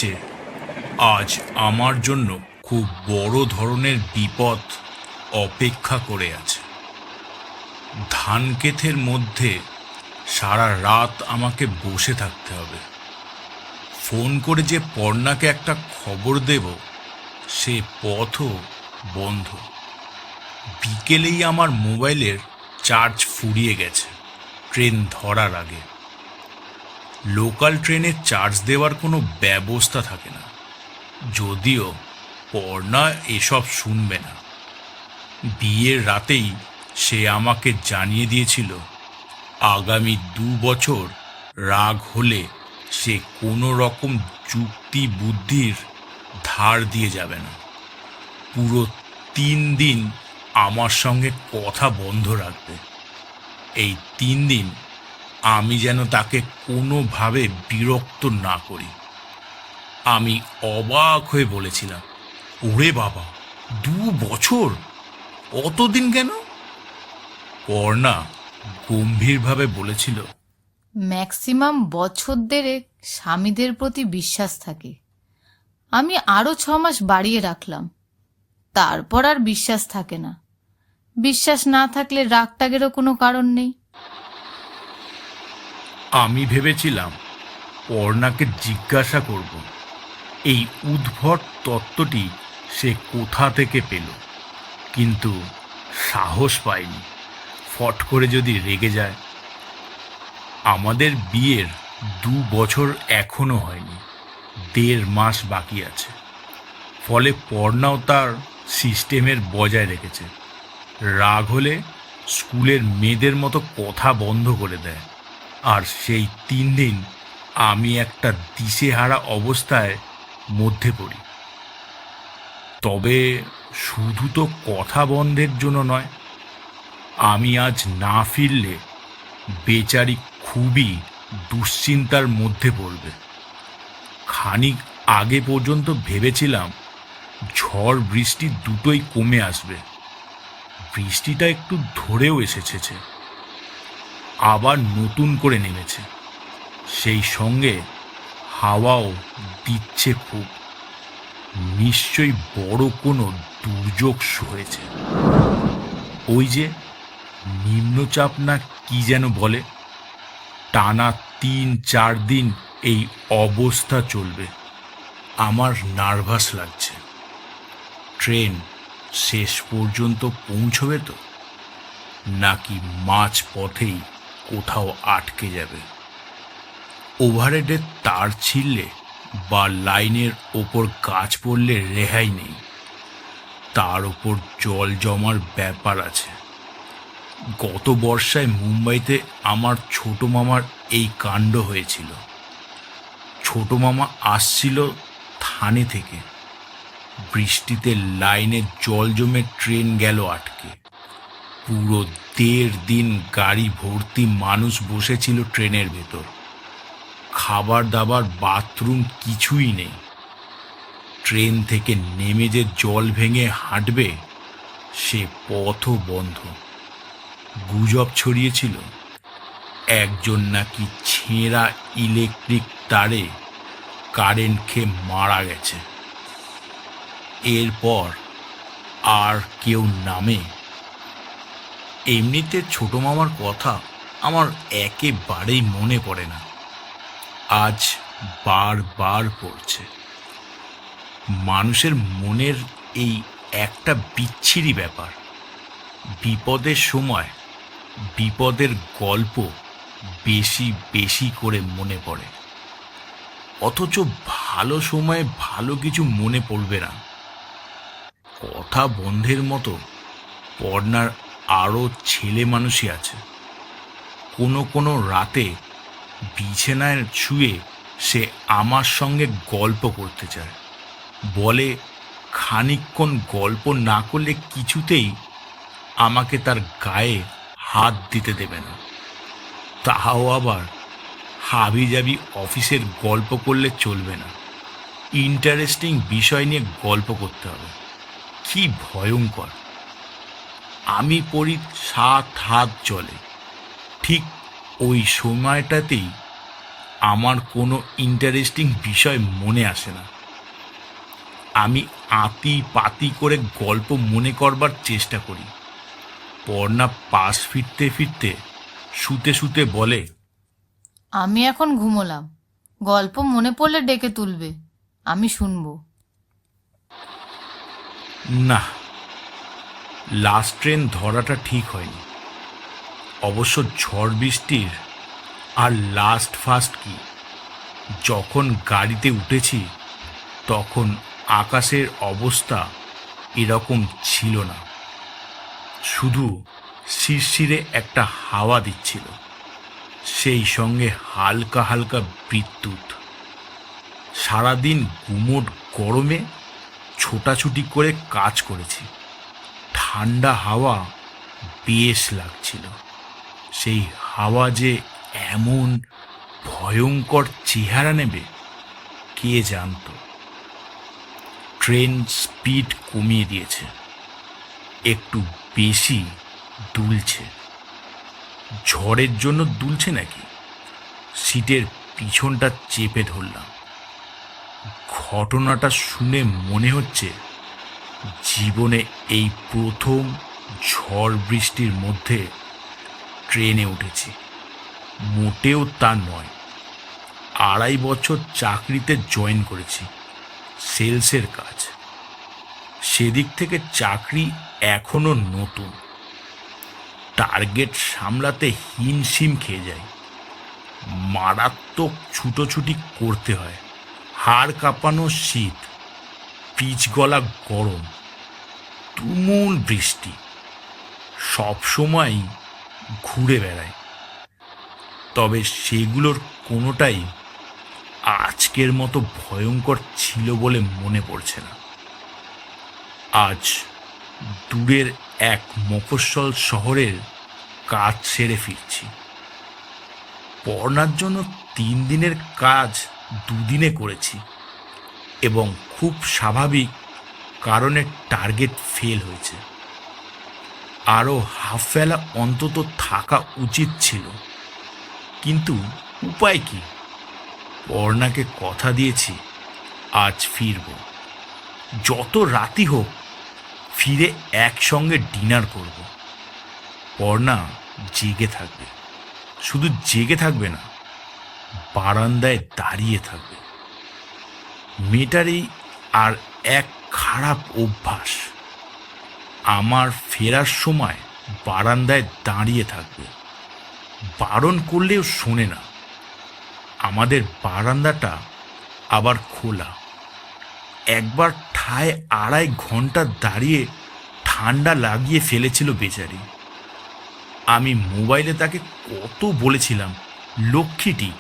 হচ্ছে আজ আমার জন্য খুব বড় ধরনের বিপদ অপেক্ষা করে আছে। ধান ক্ষেতের মধ্যে সারা রাত আমাকে বসে থাকতে হবে। ফোন করে যে পর্ণাকে একটা খবর দেব সে পথও বন্ধ। বিকেলেই আমার মোবাইলের চার্জ ফুরিয়ে গেছে ট্রেন ধরার আগে। লোকাল ট্রেনে চার্জ দেওয়ার কোনো ব্যবস্থা থাকে না, যদিও পর্ণা এসব শুনবে না। বিয়ের রাতেই সে আমাকে জানিয়ে দিয়েছিল আগামী 2 বছর রাগ হলে সে কোনো রকম যুক্তি বুদ্ধির ধার দিয়ে যাবে না। পুরো 3 দিন আমার সঙ্গে কথা বন্ধ রাখবে। এই 3 দিন আমি যেন তাকে কোনোভাবে বিরক্ত না করি। আমি অবাক হয়ে বলেছিলাম, ওরে বাবা, 2 বছর? অতদিন কেন? পর্ণা গম্ভীরভাবে বলেছিল, ম্যাক্সিমাম বছর দেড়েক স্বামীদের প্রতি বিশ্বাস থাকে। আমি আরো 6 মাস বাড়িয়ে রাখলাম, তারপর আর বিশ্বাস থাকে না। বিশ্বাস না থাকলে রাগটাগেরও কোনো কারণ নেই। আমি ভেবেছিলাম পর্ণাকে জিজ্ঞাসা করব এই উদ্ভট তত্ত্বটি সে কোথা থেকে পেল, কিন্তু সাহস পাইনি। ফট করে যদি রেগে যায়। আমাদের বিয়ের 2 বছর এখনো হয়নি, 1.5 মাস বাকি আছে। ফলে পর্ণাও তার সিস্টেমের বজায় রেখেছে। রাগ হলে স্কুলের মেয়েদের মতো কথা বন্ধ করে দেয়। আর সেই 3 দিন আমি একটা দিশেহারা অবস্থায় মধ্যে পড়ি। তবে শুধু তো কথা বন্ধের জন্য নয়, আমি আজ না ফিরলে বেচারি খুবই দুশ্চিন্তার মধ্যে পড়বে। খানিক আগে পর্যন্ত ভেবেছিলাম ঝড় বৃষ্টি দুটোই কমে আসবে। বৃষ্টিটা একটু ধরেও এসেছে, আবার নতুন করে নেমেছে। সেই সঙ্গে হাওয়াও দিচ্ছে খুব। নিশ্চয়ই বড় কোনো দুর্যোগ হয়েছে। ওই যে নিম্নচাপ না কি যেন বলে, টানা 3-4 দিন এই অবস্থা চলবে। আমার নার্ভাস লাগছে। ট্রেন শেষ পর্যন্ত পৌঁছবে তো, নাকি মাঝ পথেই কোথাও আটকে যাবে? ওভারহেডের তার ছিঁড়লে বা লাইনের ওপর গাছ পড়লে রেহাই নেই। তার ওপর জল জমার ব্যাপার আছে। গত বর্ষায় মুম্বাইতে আমার ছোট মামার এই কাণ্ড হয়েছিল। ছোট মামা আসছিল থানে থেকে। বৃষ্টিতে লাইনে জল জমে ট্রেন গেল আটকে। পুরো 1.5 দিন গাড়ি ভর্তি মানুষ বসেছিল ট্রেনের ভেতর। খাবার দাবার, বাথরুম কিছুই নেই। ট্রেন থেকে নেমে যে জল ভেঙে হাঁটবে সে পথও বন্ধ। গুজব ছড়িয়েছিল একজন নাকি ছেঁড়া ইলেকট্রিক তারে কারেন্ট খেয়ে মারা গেছে। এরপর আর কেউ নামে? এমনিতে ছোট মামার কথা আমার একেবারেই মনে পড়ে না, আজ বারবার পড়ছে। মানুষের মনের এই একটা বিচ্ছিরি ব্যাপার, বিপদের সময় বিপদের গল্প বেশি বেশি করে মনে পড়ে, অথচ ভালো সময়ে ভালো কিছু মনে পড়বে না। কথা বন্ধের মতো পর্ণার আরও ছেলে মানুষই আছে। কোনো কোনো রাতে বিছানায় শুয়ে সে আমার সঙ্গে গল্প করতে চায়। বলে খানিকক্ষণ গল্প না করলে কিছুতেই আমাকে তার গায়ে হাত দিতে দেবে না। তাও আবার হাবিজাবি অফিসের গল্প করলে চলবে না, ইন্টারেস্টিং বিষয় নিয়ে গল্প করতে হবে। কি ভয়ঙ্কর! আমি পড়ি 7 হাত জলে। ঠিক ওই সময়টাতেই আমার কোনো ইন্টারেস্টিং বিষয় মনে আসে না। আমি আতি পাতি করে গল্প মনে করবার চেষ্টা করি। পর্ণা পাশ ফিরতে ফিরতে শুতে শুতে বলে, আমি এখন ঘুমোলাম, গল্প মনে পড়লে ডেকে তুলবে, আমি শুনবো। না, লাস্ট ট্রেন ধরাটা ঠিক হয়নি। অবশ্য ঝড় বৃষ্টির আর লাস্ট ফার্স্ট কি, যখন গাড়িতে উঠেছি তখন আকাশের অবস্থা এরকম ছিল না। শুধু শিরশিরে একটা হাওয়া দিচ্ছিল, সেই সঙ্গে হালকা হালকা বিদ্যুৎ। সারাদিন গুমোট গরমে ছোটাছুটি করে কাজ করেছি। ঠান্ডা হাওয়া বেশ লাগছিল। সেই হাওয়া যে এমন ভয়ঙ্কর চেহারা নেবে কে জানতো। ট্রেন স্পিড কমিয়ে দিয়েছে, একটু বেশি দুলছে। ঝড়ের জন্য দুলছে নাকি? সিটের পিছনটা চেপে ধরলাম। ঘটনাটা শুনে মনে হচ্ছে জীবনে এই প্রথম ঝড় বৃষ্টির মধ্যে ট্রেনে উঠেছি। মোটেও তা নয়। 2.5 বছর চাকরিতে জয়েন করেছি, সেলসের কাজ। সেদিক থেকে চাকরি এখনো নতুন। টার্গেট সামলাতে হিমশিম খেয়ে যাই। মারাত্মক ছুটোছুটি করতে হয়। হাড় কাঁপানো শীত, পিচ গলা গরম, তুমুল বৃষ্টি, সবসময় ঘুরে বেড়ায়। তবে সেগুলোর কোনোটাই আজকের মতো ভয়ঙ্কর ছিল বলে মনে পড়ছে না। আজ দূরের এক মফস্বল শহরের কাজ সেরে ফিরছি। পড়ার জন্য 3 দিনের কাজ 2 দিনে করেছি, এবং খুব স্বাভাবিক কারণে টার্গেট ফেল হয়েছে। আরও হাফ বেলা অন্তত থাকা উচিত ছিল, কিন্তু উপায় কি? পর্ণাকে কথা দিয়েছি আজ ফিরব। যত রাতি হোক ফিরে একসঙ্গে ডিনার করব। পর্ণা জেগে থাকবে, শুধু জেগে থাকবে না, বারান্দায় দাঁড়িয়ে থাকবে। মেয়েটারই আর এক খারাপ অভ্যাস, আমার ফেরার সময় বারান্দায় দাঁড়িয়ে থাকবে। বারণ করলেও শোনে না। আমাদের বারান্দাটা আবার খোলা। একবার ঠায় 2.5 ঘন্টা দাঁড়িয়ে ঠান্ডা লাগিয়ে ফেলেছিল বেচারি। আমি মোবাইলে তাকে কত বলেছিলাম, লক্ষ্মীটি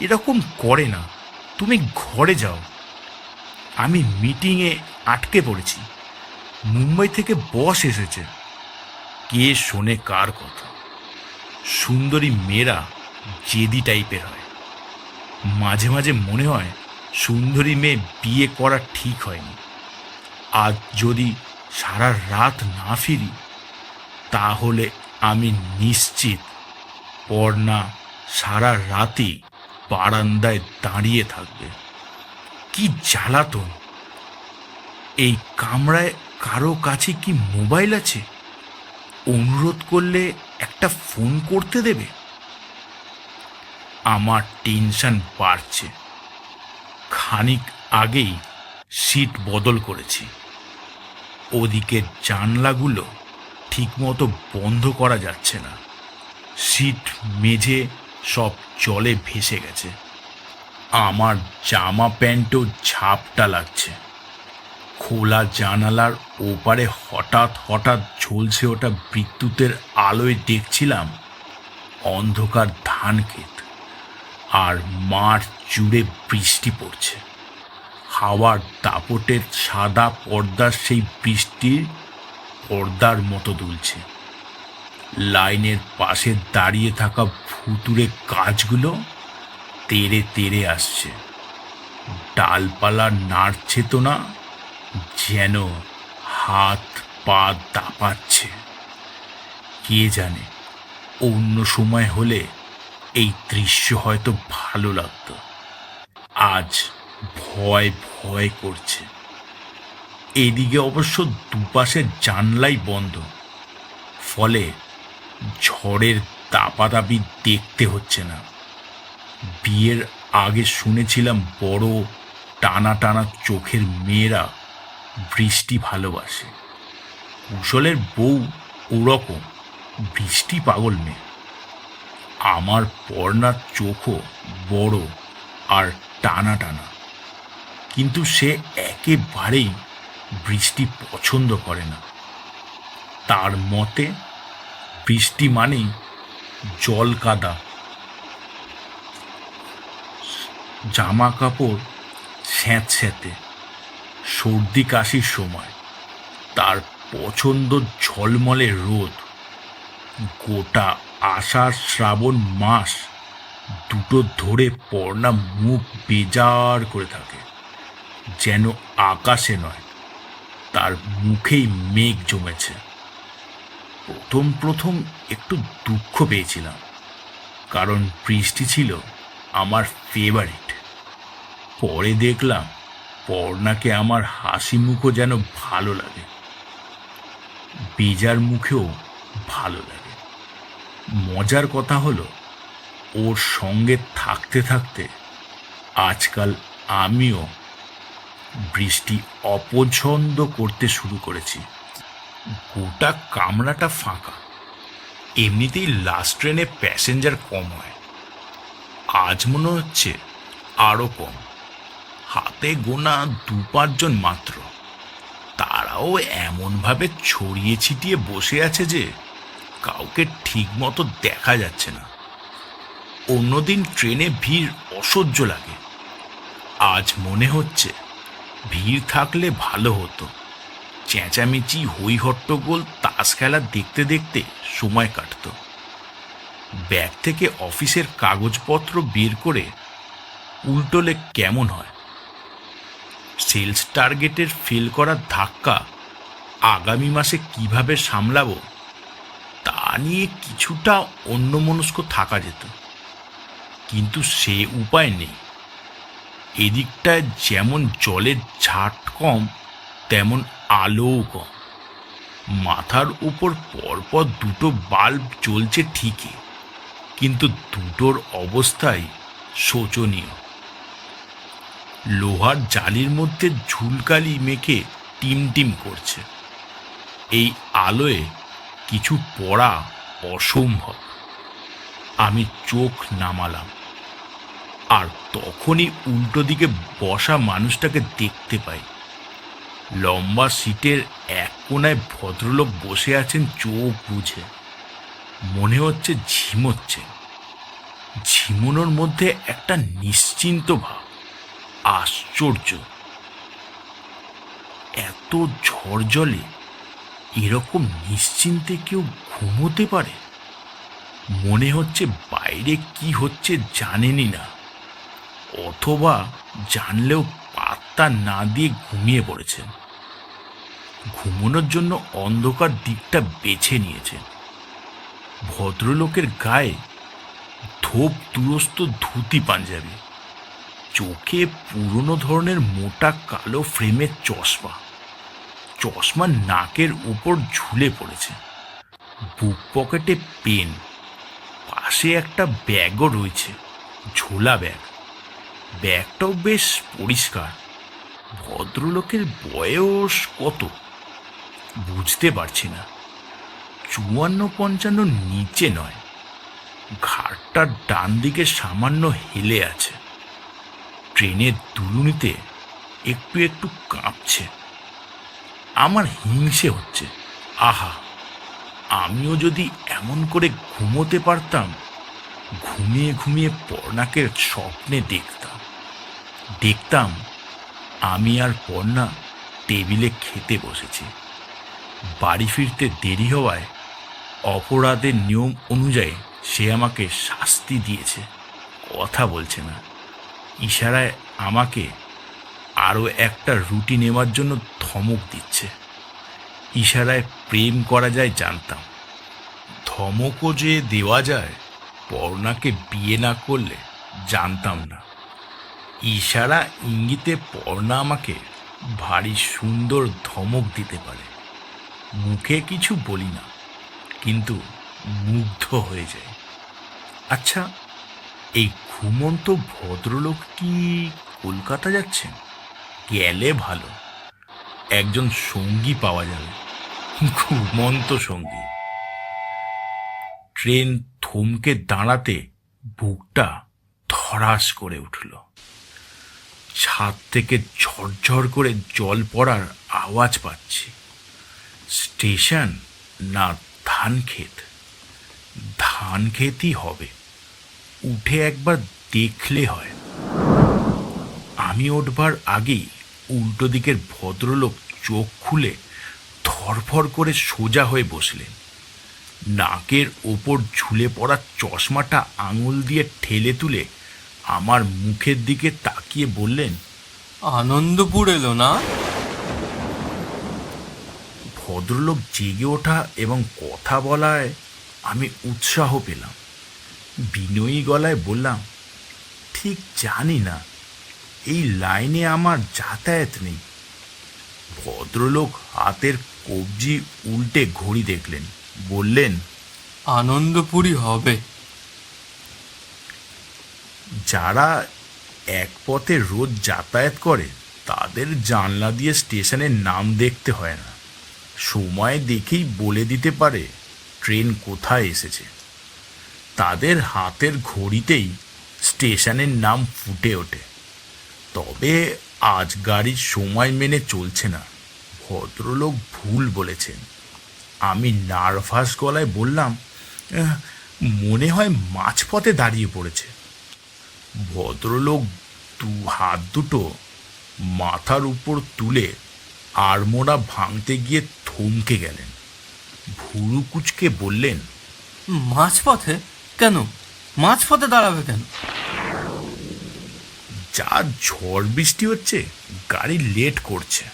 এরকম করে না, তুমি ঘরে যাও। আমি মিটিংয়ে আটকে পড়েছি, মুম্বাই থেকে বস এসেছে। কে শোনে কার কথা? সুন্দরী মেয়েরা জেদি টাইপের হয়। মাঝে মাঝে মনে হয় সুন্দরী মেয়ে বিয়ে করা ঠিক হয়নি। আজ যদি সারা রাত না ফিরি তাহলে আমি নিশ্চিত পর্ণা সারা রাতই বারান্দায় দাঁড়িয়ে থাকবে। কি জ্বালাতন! এই কামরায় কারো কাছে কি মোবাইল আছে? অনুরোধ করলে একটা ফোন করতে দেবে? আমার টেনশন বাড়ছে। খানিক আগেই সিট বদল করেছি। ওদিকে জানলাগুলো ঠিকমতো বন্ধ করা যাচ্ছে না। সিট মেঝে সব জলে ভেসে গেছে। আমার জামা প্যান্টও ঝাপটা লাগছে। খোলা জানালার ওপারে হঠাৎ হঠাৎ ঝলসে ওঠা বিদ্যুতের আলোয় দেখছিলাম অন্ধকার ধান ক্ষেত, আর মাঠ জুড়ে বৃষ্টি পড়ছে। হাওয়ার দাপটের সাদা পর্দার সেই বৃষ্টির পর্দার মতো দুলছে। লাইনের পাশে দাঁড়িয়ে থাকা ভুতুড়ে গাছগুলো তেড়ে তেড়ে আসছে। ডালপালা নাড়ছে তো না, যেন হাত পা দাপাচ্ছে। কে জানে, অন্য সময় হলে এই দৃশ্য হয়তো ভালো লাগতো, আজ ভয় ভয় করছে। এদিকে অবশ্য দুপাশের জানলাই বন্ধ, ফলে ঝড়ের দাপাদাপি দেখতে হচ্ছে না। বিয়ের আগে শুনেছিলাম বড় টানা টানা চোখের মেয়েরা বৃষ্টি ভালোবাসে। কুশলের বউ ওরকম বৃষ্টি পাগল মেয়ে। আমার পর্ণার চোখও বড় আর টানা টানা, কিন্তু সে একেবারেই বৃষ্টি পছন্দ করে না। তার মতে বৃষ্টি মানেই জল কাদা, জামা কাপড় স্যাঁতস্যাঁতে, সর্দি কাশির সময় তার পছন্দ ঝলমলে রোদ। গোটা আষাঢ় শ্রাবণ মাস দুটো ধরে পর্ণা মুখ বেজার করে থাকে, যেন আকাশে নয় তার মুখেই মেঘ জমেছে। প্রথম প্রথম একটু দুঃখ পেয়েছিলাম, কারণ বৃষ্টি ছিল আমার ফেভারিট। পরে দেখলাম পর্ণাকে আমার হাসি মুখও যেন ভালো লাগে, বেজার মুখেও ভালো লাগে। মজার কথা হলো, ওর সঙ্গে থাকতে থাকতে আজকাল আমিও বৃষ্টি অপছন্দ করতে শুরু করেছি। গোটা কামরাটা ফাঁকা, এমনিতেই লাস্ট ট্রেনে প্যাসেঞ্জার কম হয়, আজ মনে হচ্ছে আরও কম। হাতে গোনা 2-5 জন মাত্র, তারাও এমনভাবে ছড়িয়ে ছিটিয়ে বসে আছে যে কাউকে ঠিক মতো দেখা যাচ্ছে না। অন্যদিন ট্রেনে ভিড় অসহ্য লাগে, আজ মনে হচ্ছে ভিড় থাকলে ভালো হতো। চেঁচামেচি হই হট্টগোল তাস খেলা দেখতে দেখতে সময় কাটত। ব্যাগ থেকে অফিসের কাগজপত্র বের করে উল্টোলে কেমন হয়। সেলস টার্গেটের ফেল করার ধাক্কা আগামী মাসে কিভাবে সামলাবো তা নিয়ে কিছুটা অন্যমনস্ক থাকা যেত, কিন্তু সে উপায় নেই। এদিকটায় যেমন জলের ঝাট কম, তেমন আলোও কম। মাথার উপর পরপর 2টো বাল্ব জ্বলছে ঠিকই, কিন্তু দুটোর অবস্থাই শোচনীয়। লোহার জালির মধ্যে ঝুলকালি মেখে টিম টিম করছে। এই আলোয় কিছু পড়া অসম্ভব। আমি চোখ নামালাম, আর তখনই উল্টো দিকে বসা মানুষটাকে দেখতে পাই। লম্বা সিটের এক কোনায় ভদ্রলোক বসে আছেন চোখ বুঝে, মনে হচ্ছে ঝিমোচ্ছে। ঝিমোনোর মধ্যে একটা নিশ্চিন্ত ভাব, আশ্চর্য। এত ঝড় জলে এরকম নিশ্চিন্তে কেউ ঘুমোতে পারে? মনে হচ্ছে বাইরে কি হচ্ছে জানেনই না, অথবা জানলেও পাত্তা না দিয়ে ঘুমিয়ে পড়েছেন। ঘুমানোর জন্য অন্ধকার দিকটা বেছে নিয়েছেন। ভদ্রলোকের গায়ে ধোপ দুরস্ত ধুতি পাঞ্জাবি, চোখে পুরনো ধরনের মোটা কালো ফ্রেমের চশমা। চশমা নাকের উপর ঝুলে পড়েছে। বুক পকেটে পেন, পাশে একটা ব্যাগও রয়েছে, ঝোলা ব্যাগ। ব্যাগটাও বেশ পরিষ্কার। ভদ্রলোকের বয়স কত বুঝতে পারছি না, 54-55 নিচে নয়। ঘাটটার ডান দিকে সামান্য হেলে আছে। ট্রেনের দুলুনিতে একটু একটু কাঁপছে। আমার হিংসে হচ্ছে। আহা, আমিও যদি এমন করে ঘুমোতে পারতাম। ঘুমিয়ে ঘুমিয়ে পর্ণাকে স্বপ্নে দেখতাম আমি আর পর্ণা টেবিলে খেতে বসেছি। বাড়ি ফিরতে দেরি হওয়ায় অপরাধের নিয়ম অনুযায়ী সে আমাকে শাস্তি দিয়েছে। কথা বলছে না, ইশারায় আমাকে আরও একটা রুটি নেওয়ার জন্য ধমক দিচ্ছে। ইশারায় প্রেম করা যায় জানতাম, ধমকও যে দেওয়া যায় পর্ণাকে বিয়ে না করলে জানতাম না। ইশারা ইঙ্গিতে পর্ণা আমাকে ভারী সুন্দর ধমক দিতে পারে। মুখে কিছু বলি না, কিন্তু মুগ্ধ হয়ে যায়। আচ্ছা, এই ঘুমন্ত ভদ্রলোক কি কলকাতা যাচ্ছেন? গেলে ভালো, একজন সঙ্গী পাওয়া যাবে, ঘুমন্ত সঙ্গী। ট্রেন থমকে দাঁড়াতে বুকটা ধড়াস করে উঠল। ছাদ থেকে ঝরঝর করে জল পড়ার আওয়াজ পাচ্ছি। স্টেশন না ধান ক্ষেত? ধান ক্ষেতই হবে, উঠে একবার দেখলে হয়। আমি উঠবার আগেই উল্টো দিকের ভদ্রলোক চোখ খুলে ধরফর করে সোজা হয়ে বসলেন। নাকের ওপর ঝুলে পড়া চশমাটা আঙুল দিয়ে ঠেলে তুলে আমার মুখের দিকে তাকিয়ে বললেন, আনন্দপুর এলো না? ভদ্রলোক জেগে ওঠা এবং কথা বলায় আমি উৎসাহ পেলাম। বিনয়ী গলায় বললাম, ঠিক জানি না, এই লাইনে আমার যাতায়াত নেই। ভদ্রলোক হাতের কবজি উল্টে ঘড়ি দেখলেন, বললেন, আনন্দপুরই হবে। যারা এক পথে রোজ যাতায়াত করে তাদের জানলা দিয়ে স্টেশনের নাম দেখতে হয় না, সময় দেখেই বলে দিতে পারে ট্রেন কোথায় এসেছে। তাদের হাতের ঘড়িতেই স্টেশনের নাম ফুটে ওঠে। তবে আজ গাড়ির সময় মেনে চলছে না, ভদ্রলোক ভুল বলেছেন। আমি নার্ভাস গলায় বললাম, মনে হয় মাঝপথে দাঁড়িয়ে পড়েছে। ভদ্রলোক হাত দুটো মাথার উপর তুলে আড়মোড়া ভাঙতে গিয়ে থমকে গেলেন। ভুরু কুচকে বললেন, মাঝপথে কেন? মাঝপথে দাঁড়াবে কেন? যা ঝড় বৃষ্টি হচ্ছে, গাড়ি লেট করছে।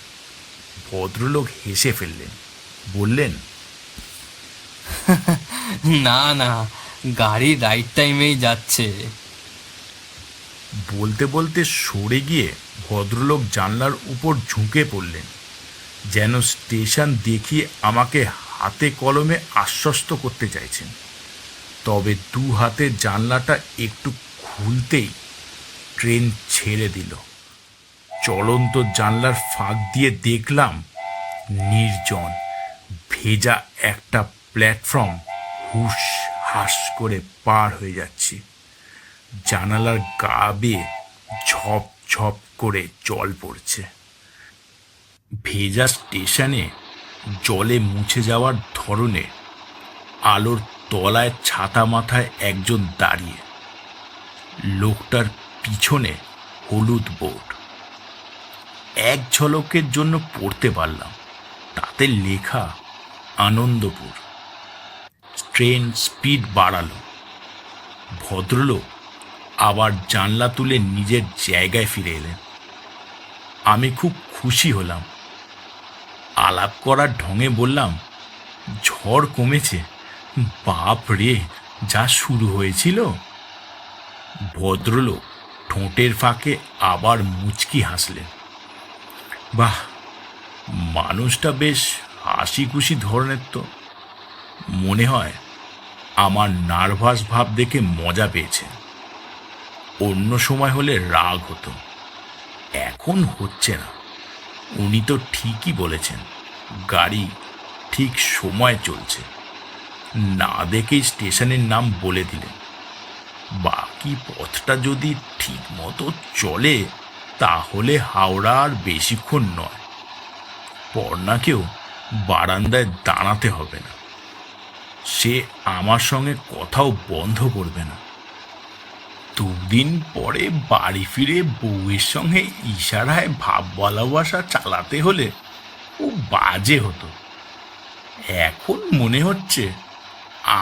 ভদ্রলোক হেসে ফেললেন, বললেন, না না, গাড়ি রাইট টাইমেই যাচ্ছে। বলতে বলতে সরে গিয়ে ভদ্রলোক জানলার উপর ঝুঁকে পড়লেন, যেন স্টেশন দেখিয়ে আমাকে হাতে কলমে আশ্বস্ত করতে চাইছেন। তবে দু হাতে জানলাটা একটু খুলতেই ট্রেন ছেড়ে দিল। চলন্ত জানলার ফাঁক দিয়ে দেখলাম নির্জন ভেজা একটা প্ল্যাটফর্ম হুস হাস করে পার হয়ে যাচ্ছি। জানালার গা বেয়ে ঝপ ঝপ করে জল পড়ছে। ভেজা স্টেশনে জলে মুছে যাওয়ার ধরনে আলোর তলায় ছাতা মাথায় একজন দাঁড়িয়ে। লোকটার পিছনে হলুদ বোর্ড। এক ঝলকের জন্য পড়তে পারলাম, তাতে লেখা আনন্দপুর। ট্রেন স্পিড বাড়ালো। ভদ্রলোক আবার জানলা তুলে নিজের জায়গায় ফিরে এলেন। আমি খুব খুশি হলাম। আলাপ করার ঢঙে বললাম, ঝড় কমেছে। বাপ রে, যা শুরু হয়েছিল। ভদ্রলোক ঠোঁটের ফাঁকে আবার মুচকি হাসলেন। বাহ, মানুষটা বেশ হাসি খুশি ধরনের তো। মনে হয় আমার নার্ভাস ভাব দেখে মজা পেয়েছে। অন্য সময় হলে রাগ হতো, এখন হচ্ছে না। উনি তো ঠিকই বলেছেন, গাড়ি ঠিক সময় চলছে। না দেখেই স্টেশনের নাম বলে দিলেন। বাকি পথটা যদি ঠিক মতো চলে তাহলে হাওড়া আর বেশিক্ষণ নয়। পর্ণাকেও বারান্দায় দাঁড়াতে হবে না, সে আমার সঙ্গে কথাও বন্ধ করবে না। দুদিন পরে বাড়ি ফিরে বউয়ের সঙ্গে ইশারায় ভাব ভালোবাসা চালাতে হলে ও বাজে হতো। এখন মনে হচ্ছে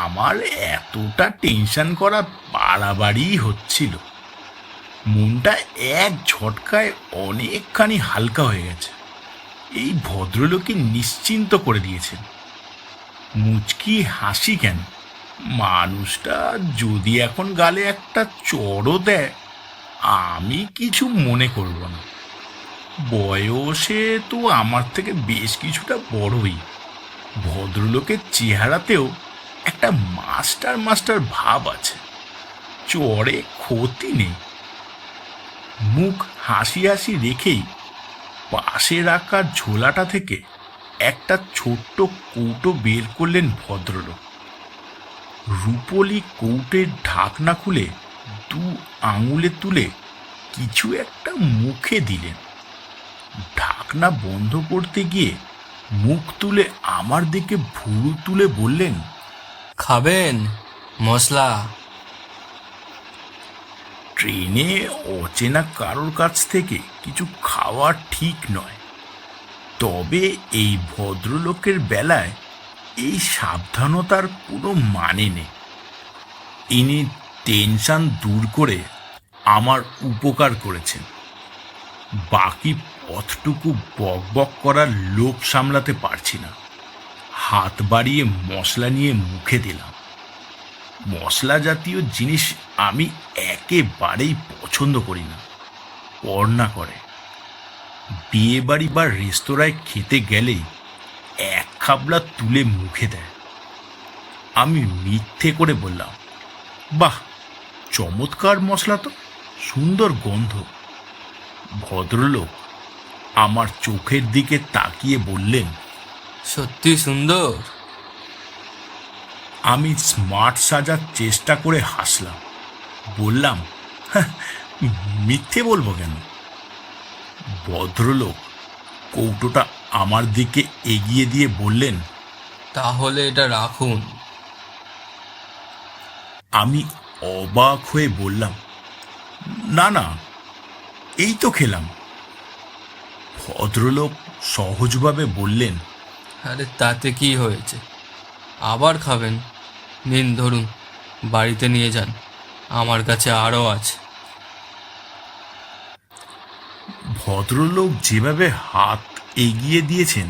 আমার এতটা টেনশন করা বাড়াবাড়ি হচ্ছিল। মনটা এক ঝটকায় অনেকখানি হালকা হয়ে গেছে। এই ভদ্রলোকই নিশ্চিন্ত করে দিয়েছেন। মুচকি হাসি কেন, মানুষটা যদি এখন গালে একটা চড়ও দেয়, আমি কিছু মনে করব না। বয়সে তো আমার থেকে বেশ কিছুটা বড়ই। ভদ্রলোকের চেহারাতেও একটা মাস্টার মাস্টার ভাব আছে। চড়ে ক্ষতি নেই। মুখ হাসি হাসি রেখেই পাশে রাখা ঝোলাটা থেকে একটা ছোট্ট কৌটো বের করলেন ভদ্রলোক। রূপলি কৌটের ঢাকনা খুলে 2 আঙুলে তুলে কিছু একটা মুখে দিলেন। ঢাকনা বন্ধ করতে গিয়ে মুখ তুলে আমার দিকে ভুরু তুলে বললেন, খাবেন মশলা? ট্রেনে অচেনা কারোর কাছ থেকে কিছু খাওয়া ঠিক নয়, তবে এই ভদ্রলোকের বেলায় এই সাবধানতার কোনো মানে নেই। ইনি টেনশন দূর করে আমার উপকার করেছেন। বাকি পথটুকু বক বক করার লোভ সামলাতে পারছি না। হাত বাড়িয়ে মশলা নিয়ে মুখে দিলাম। মশলা জাতীয় জিনিস আমি একেবারেই পছন্দ করি না। পর্ণা করে। বিয়ে বাড়ি বা রেস্তোরাঁয় খেতে গেলেই 1 খাবলা তুলে মুখে দেয়। আমি মিথ্যে করে বললাম, বাহ, চমৎকার মশলা তো, সুন্দর গন্ধ। ভদ্রলোক আমার চোখের দিকে তাকিয়ে বললেন, সত্যি সুন্দর। আমি স্মার্ট সাজার চেষ্টা করে হাসলাম। বললাম, "হ্যাঁ, মিথ্যে বলবো কেন?" ভদ্রলোক কৌটোটা আমার দিকে এগিয়ে দিয়ে বললেন, তাহলে এটা রাখুন। আমি অবাক হয়ে বললাম, না না, এই তো খেলাম। ভদ্রলোক সহজভাবে বললেন, আরে তাতে কি হয়েছে, আবার খাবেন? নিন ধরুন, বাড়িতে নিয়ে যান, আমার কাছে আরও আছে। ভদ্রলোক যেভাবে হাত এগিয়ে দিয়েছেন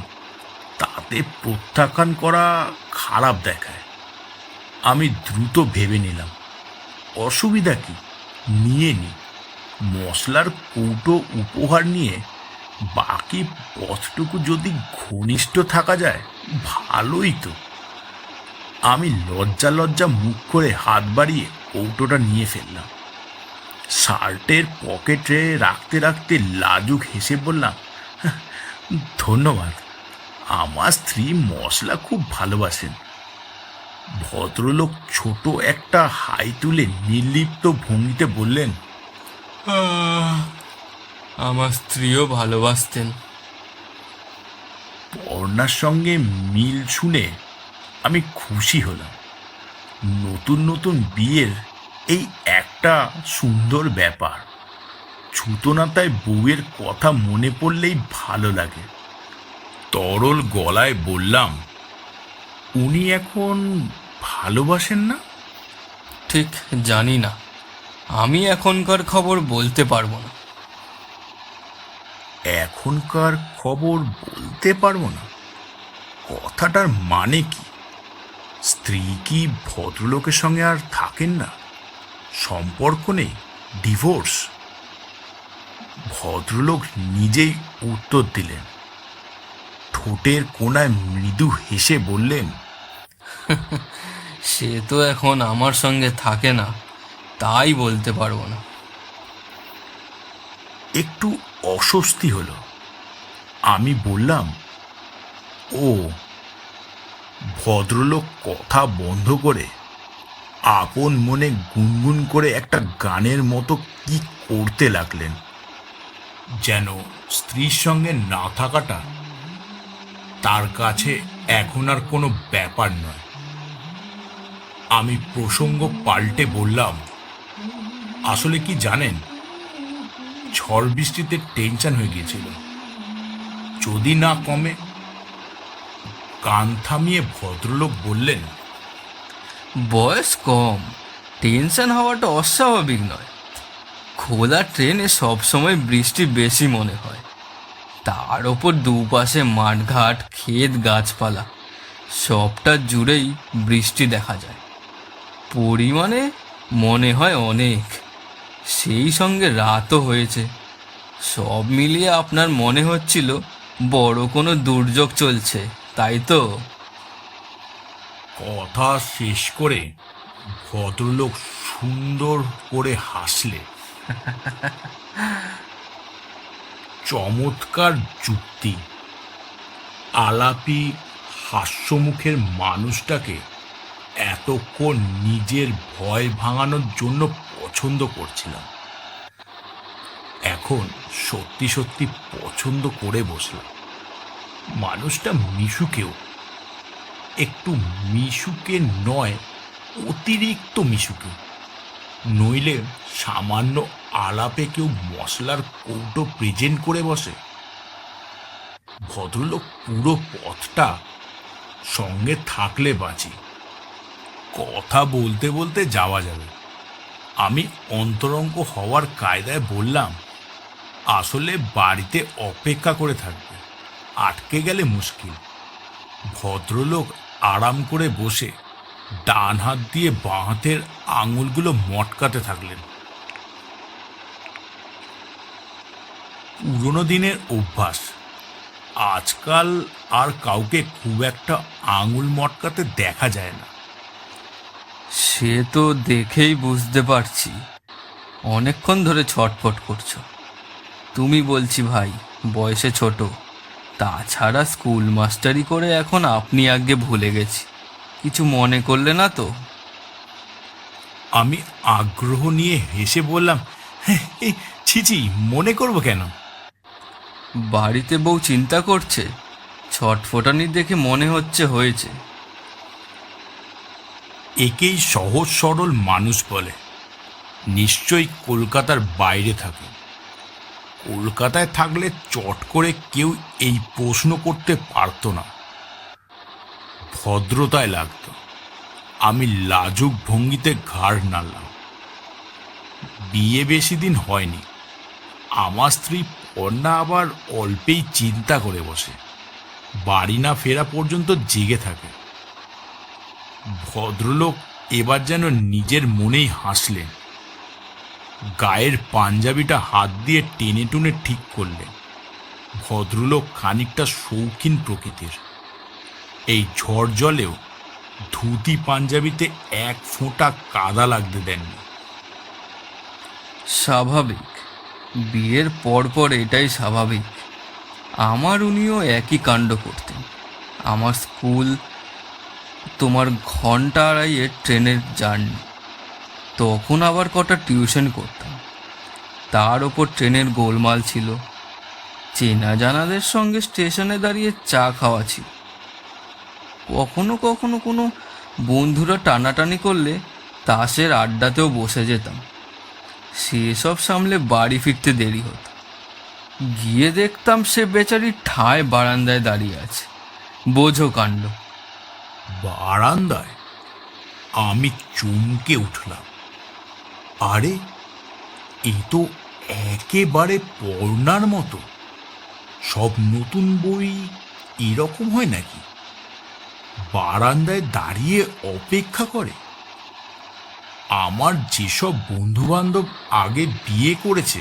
তাতে প্রত্যাখ্যান করা খারাপ দেখায়। আমি দ্রুত ভেবে নিলাম, অসুবিধা কি, নিয়ে নি। মশলার কৌটো উপহার নিয়ে বাকি পথটুকু যদি ঘনিষ্ঠ থাকা যায় ভালোই তো। আমি লজ্জা লজ্জা মুখ করে হাত বাড়িয়ে কৌটোটা নিয়ে ফেললাম। শার্টের পকেটে রাখতে রাখতে লাজুক হেসে বললাম, ধন্যবাদ, আমার স্ত্রী মশলা খুব ভালোবাসেন। ভদ্রলোক ছোট একটা হাই তুলে নির্লিপ্ত ভঙ্গিতে বললেন, আমার স্ত্রীও ভালোবাসতেন। পর্ণার সঙ্গে মিল শুনে আমি খুশি হলাম। নতুন নতুন বিয়ের এই একটা সুন্দর ব্যাপার। ছুতোনাতায় বউয়ের কথা মনে পড়লেই ভালো লাগে। তরল গলায় বললাম, উনি এখন ভালোবাসেন না? ঠিক জানি না, আমি এখনকার খবর বলতে পারবো না। এখনকার খবর বলতে পারবো না, কথাটার মানে কি? স্ত্রী কি ভদ্রলোকের সঙ্গে আর থাকেন না? সম্পর্ক নেই, ডিভোর্স? ভদ্রলোক নিজেই উত্তর দিলেন। ঠোঁটের কোণায় মৃদু হেসে বললেন, সে তো এখন আমার সঙ্গে থাকে না, তাই বলতে পারবো না। একটু অস্বস্তি হলো। আমি বললাম, ও। ভদ্রলোক কথা বন্ধ করে আপন মনে গুনগুন করে একটা গানের মতো কি করতে লাগলেন, যেন স্ত্রীর সঙ্গে না থাকাটা তার কাছে এখন আর কোনো ব্যাপার নয়। আমি প্রসঙ্গ পাল্টে বললাম, আসলে কি জানেন, ঝড় বৃষ্টিতে টেনশন হয়ে গিয়েছিল, যদি না কমে। কান থামিয়ে ভদ্রলোক বললেন, বয়স কম, টেনশন হওয়াটা অস্বাভাবিক নয়। খোলা ট্রেনে সবসময় বৃষ্টি বেশি মনে হয়, তার ওপর দুপাশে মাঠঘাট, ক্ষেত, গাছপালা, সবটা জুড়েই বৃষ্টি দেখা যায়। পরিমাণে মনে হয় অনেক, সেই সঙ্গে রাতও হয়েছে। সব মিলিয়ে আপনার মনে হচ্ছিল বড় কোনো দুর্যোগ চলছে, তাই তো? কথা শেষ করে ভদ্রলোক সুন্দর করে হাসলে। চমৎকার যুক্তি। আলাপি হাস্যমুখের মানুষটাকে এতক্ষণ নিজের ভয় ভাঙানোর জন্য পছন্দ করছিলাম, এখন সত্যি সত্যি পছন্দ করে বসলাম। মানুষটা মিশুকেও, একটু মিশুকে নয়, অতিরিক্ত মিশুকে। নইলে সামান্য আলাপে কেউ মশলার কৌটো প্রেজেন্ট করে বসে? ভদ্রলোক পুরো পথটা সঙ্গে থাকলে বাঁচি। কথা বলতে বলতে যাওয়া যাবে। আমি অন্তরঙ্গ হওয়ার কায়দায় বললাম, আসলে বাড়িতে অপেক্ষা করে থাকবে, আটকে গেলে মুশকিল। ভদ্রলোক আরাম করে বসে ডান হাত দিয়ে বাঁ হাতের আঙুলগুলো মটকাতে থাকলেন। পুরনো দিনের অভ্যাস, আজকাল আর কাউকে খুব একটা আঙুল মটকাতে দেখা যায় না। সে তো দেখেই বুঝতে পারছি, অনেকক্ষণ ধরে ছটফট করছো। তুমি বলছি ভাই, বয়সে ছোট, তাছাড়া স্কুল মাস্টারি করে এখন আপনি আগে ভুলে গেছি। কিছু মনে করলে না তো? আমি আগ্রহ নিয়ে হেসে বললাম, ছিছি, মনে করব কেন? বাড়িতে বউ চিন্তা করছে, ছটফটানি দেখে মনে হচ্ছে হয়েছে। একেই সহজ সরল মানুষ বলে। নিশ্চয়ই কলকাতার বাইরে থাকে। কলকাতায় থাকলে চট করে কেউ এই প্রশ্ন করতে পারতো না, ভদ্রতায় লাগতো। আমি লাজুক ভঙ্গিতে ঘাড় নাড়লাম। বিয়ে বেশি দিন হয়নি। আমার স্ত্রী পর্ণা আবার অল্পেই চিন্তা করে বসে, বাড়ি না ফেরা পর্যন্ত জেগে থাকে। ভদ্রলোক এবার যেন নিজের মনেই হাসলেন। গায়ের পাঞ্জাবিটা হাত দিয়ে টেনে টুনে ঠিক করলেন। ভদ্রলোক খানিকটা শৌখিন প্রকৃতির। এই ঝড় জলেও ধুতি পাঞ্জাবিতে এক ফোঁটা কাদা লাগতে দেননি। স্বাভাবিক, বিয়ের পর পর এটাই স্বাভাবিক। আমার উনিও একই কাণ্ড করতেন। আমার স্কুল তোমার ঘন্টা আড়াইয়ের ট্রেনের জার্নি, তখন আবার কটা টিউশন করতাম। তার ওপর ট্রেনের গোলমাল ছিল, চেনা জানাদের সঙ্গে স্টেশনে দাঁড়িয়ে চা খাওয়া ছিল। কখনো কখনো কোনো বন্ধুরা টানাটানি করলে তাসের আড্ডাতেও বসে যেতাম। সেসব সামলে বাড়ি ফিরতে দেরি হতো। গিয়ে দেখতাম সে বেচারি ঠায় বারান্দায় দাঁড়িয়ে আছে। বোঝো কাণ্ড। বারান্দায়? আমি চমকে উঠলাম। আরে, এ তো একেবারে পর্ণার মতো। সব নতুন বই এরকম হয় নাকি? বারান্দায় দাঁড়িয়ে অপেক্ষা করে। আমার যেসব বন্ধু বান্ধব আগে বিয়ে করেছে,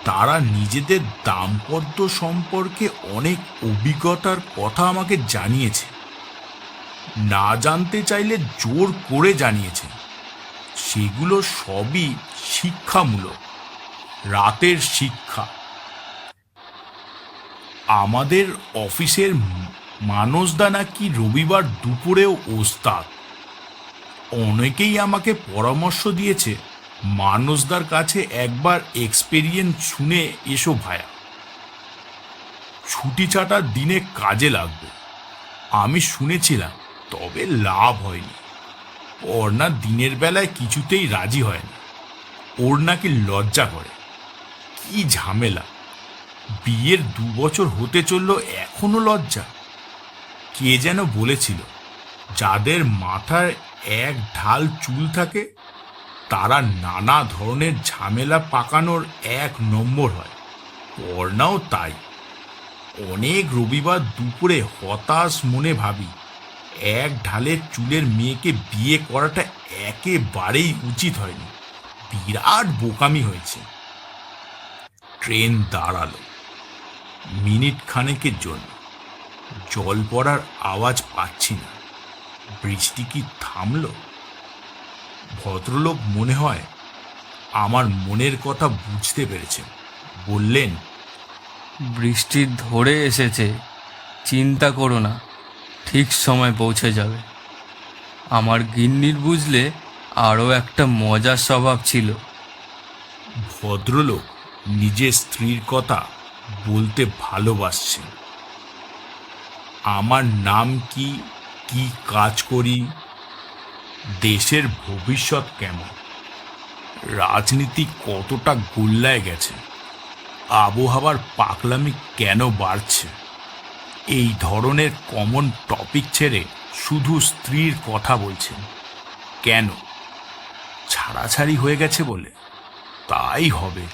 তারা নিজেদের দাম্পত্য সম্পর্কে অনেক অভিজ্ঞতার কথা আমাকে জানিয়েছে। না জানতে চাইলে জোর করে জানিয়েছে। সেগুলো সবই শিক্ষামূলক, রাতের শিক্ষা। আমাদের অফিসের মানসদা নাকি রবিবার দুপুরেও ওস্তাদ। অনেকেই আমাকে পরামর্শ দিয়েছে, মানসদার কাছে একবার এক্সপেরিয়েন্স শুনে এসো ভায়া, ছুটি ছাটার দিনে কাজে লাগবে। আমি শুনেছিলাম, তবে লাভ হয়নি। পর্ণা দিনের বেলায় কিছুতেই রাজি হয় না। ওর নাকি লজ্জা করে। কি ঝামেলা! বিয়ের 2 বছর হতে চলল, এখনো লজ্জা। কে যেন বলেছিল, যাদের মাথায় এক ঢাল চুল থাকে তারা নানা ধরনের ঝামেলা পাকানোর 1 নম্বর হয়। পর্ণাও তাই। অনেক রবিবার দুপুরে হতাশ মনে ভাবি, এক ঢালে চুলের মেয়েকে বিয়ে করাটা একেবারেই উচিত হয়নি, বিরাট বোকামি হয়েছে। ট্রেন দাঁড়ালো মিনিট খানেকের জন্য। জল পড়ার আওয়াজ পাচ্ছি না। বৃষ্টি কি থামলো? ভদ্রলোক মনে হয় আমার মনের কথা বুঝতে পেরেছেন। বললেন, বৃষ্টি ধরে এসেছে, চিন্তা করো না, ঠিক সময় পৌঁছে যাবে। আমার গিন্নির বুঝলে আরও একটা মজার স্বভাব ছিল। ভদ্রলোক নিজের স্ত্রীর কথা বলতে ভালোবাসছেন। আমার নাম কি, কি কাজ করি, দেশের ভবিষ্যৎ কেমন, রাজনীতি কতটা গোল্লায় গেছে, আবহাওয়ার পাগলামি কেন বাড়ছে, এই ধরনের কমন টপিক ছেড়ে শুধু স্ত্রীর কথা বলছেন কেন? ছাড়াছাড়ি হয়ে গেছে বলে? তাই হবে।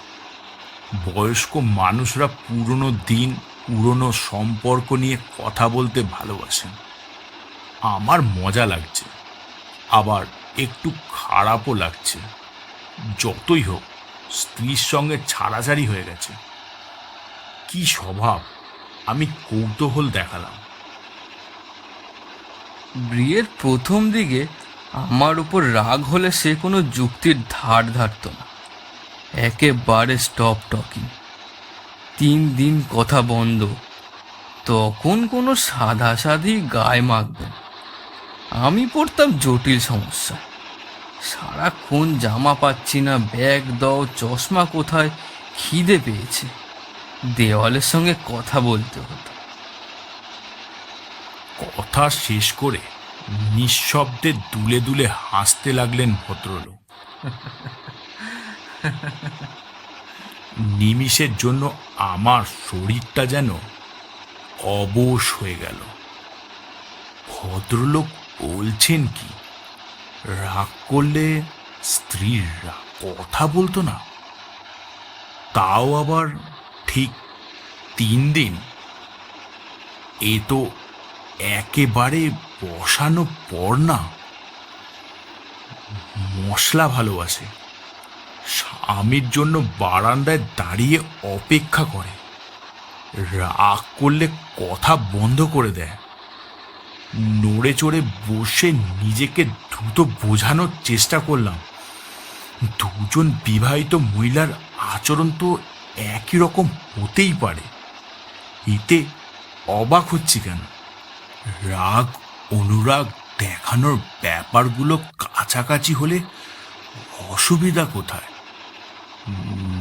বয়স্ক মানুষরা পুরনো দিন, পুরনো সম্পর্ক নিয়ে কথা বলতে ভালোবাসেন। আমার মজা লাগছে, আবার একটু খারাপও লাগছে। যতই হোক, স্ত্রীর সঙ্গে ছাড়াছাড়ি হয়ে গেছে। কি স্বভাব! আমি কৌতূহল দেখালাম। বিয়ের প্রথম দিকে আমার উপর রাগ হলে সে কোনো যুক্তির ধার ধারত না, একেবারে স্টপ টকিং। 3 দিন কথা বন্ধ, তখন কোনো সাধাসাধি গায়ে মাখবে। আমি পড়তাম জটিল সমস্যা। সারাক্ষণ জামা পাচ্ছি না, ব্যাগ দাও, চশমা কোথায়, খিদে পেয়েছে, দেওয়ালের সঙ্গে কথা বলতে হতো। কথা শেষ করে নিঃশব্দে দুলে দুলে হাসতে লাগলেন ভদ্রলোক। নিমিষের জন্য আমার শরীরটা যেন অবশ হয়ে গেল। ভদ্রলোক বলছেন কি, রাগ করলে স্ত্রীর কথা বলতো না, তাও আবার ঠিক 3 দিন। এ তো একেবারে বসানো পর না। মশলা ভালোবাসে, স্বামীর জন্য বারান্দায় দাঁড়িয়ে অপেক্ষা করে, রাগ করলে কথা বন্ধ করে দেয়। নড়ে চড়ে বসে নিজেকে দ্রুত বোঝানোর চেষ্টা করলাম, দুজন বিবাহিত মহিলার আচরণ তো একই রকম হতেই পারে। এতে অবাক হচ্ছি কেন? রাগ অনুরাগ দেখানোর ব্যাপারগুলো কাছাকাছি হলে অসুবিধা কোথায়?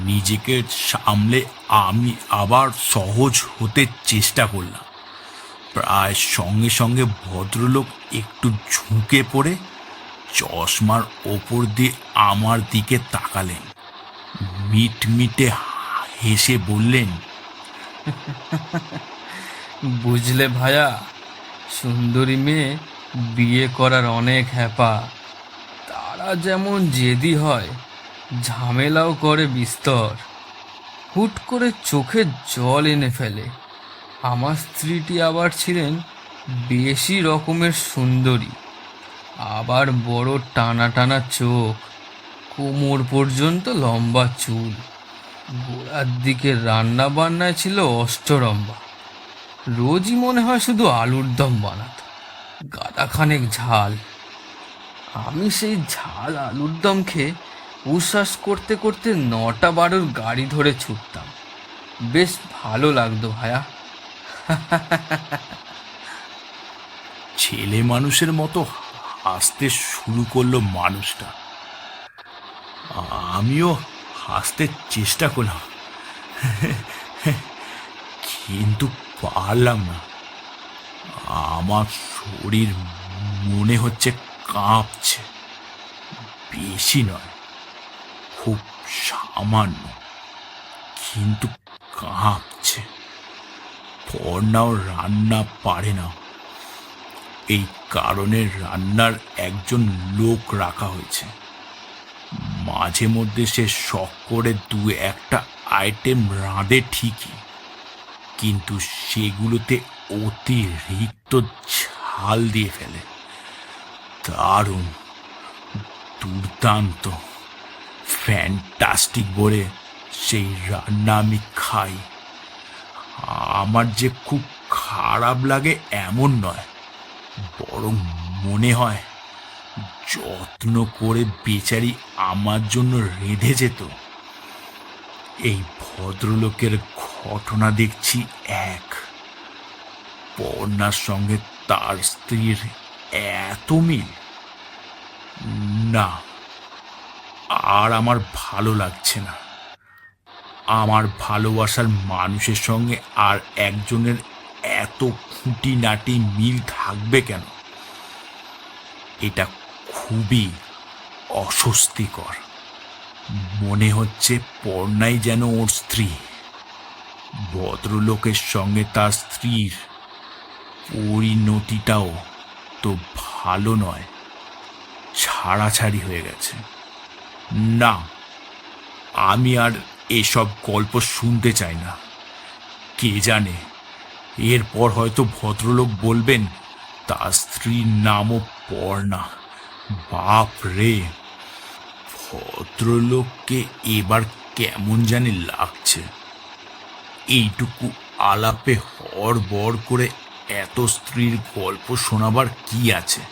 নিজেকে সামলে আমি আবার সহজ হতে চেষ্টা করলাম। প্রায় সঙ্গে সঙ্গে ভদ্রলোক একটু ঝুঁকে পড়ে চশমার ওপর দিয়ে আমার দিকে তাকালেন। মিটমিটে হেসে বললেন, বুঝলে ভায়া, সুন্দরী মেয়ে বিয়ে করার অনেক হ্যাপা। তারা যেমন জেদি হয়, ঝামেলাও করে বিস্তর। হুট করে চোখে জল এনে ফেলে। আমার স্ত্রীটি আবার ছিলেন বেশি রকমের সুন্দরী, আবার বড় টানা টানা চোখ, কোমর পর্যন্ত লম্বা চুল, গোড়ার দিকে রান্না বান্নায় ছিল অষ্টরম্ভা। রোজই মনে হয় শুধু আলুর দম বানাতো, গাদাখানেক ঝাল। আমি সেই ঝাল আলুর দম খেয়ে উচ্ছ্বাস করতে করতে 9টা-12 গাড়ি ধরে ছুটতাম। বেশ ভালো লাগতো ভায়া। ছেলে মানুষের মতো হাসতে শুরু করলো মানুষটা। আমিও হাসতে চেষ্টা করলাম, কিন্তু পারলাম না। আমার শরীর মনে হচ্ছে কাঁপছে। বেশি নয়, খুব সামান্য, কিন্তু কাঁপছে। পর্ণাও রান্না পারে না, এই কারণে রান্নার একজন লোক রাখা হয়েছে। মাঝে মধ্যে সে শখ করে 2-1টা আইটেম রাঁধে ঠিকই, কিন্তু সেগুলোতে অতিরিক্ত হাল দিয়ে ফেলে। দারুণ, দুর্দান্ত, ফ্যান্টাস্টিক বলে সেই রান্না আমি খাই। আমার যে খুব খারাপ লাগে এমন নয়, বরং মনে হয় যত্ন করে বেচারি আমার জন্য রেঁধে যেত। এই ভদ্রলোকের ঘটনা দেখছি এক, পর্ণার সঙ্গে তার স্ত্রীর এত মিল। না, আর আমার ভালো লাগছে না। আমার ভালোবাসার মানুষের সঙ্গে আর একজনের এত খুঁটিনাটি মিল থাকবে কেন? এটা খুবই অস্বস্তিকর। মনে হচ্ছে পর্ণাই যেন ওর স্ত্রী। ভদ্রলোকের সঙ্গে তার স্ত্রীর পরিণতিটাও তো ভালো নয়, ছাড়াছাড়ি হয়ে গেছে। না, আমি আর এসব গল্প শুনতে চাই না। কে জানে, এরপর হয়তো ভদ্রলোক বলবেন তার স্ত্রীর নামও পর্ণা। বাপ রে, ভদ্রলোককে এবার কেমন জানি লাগছে। এইটুকু আলাপে হড়বড় করে এত স্ত্রীর গল্প শোনাবার কি আছে?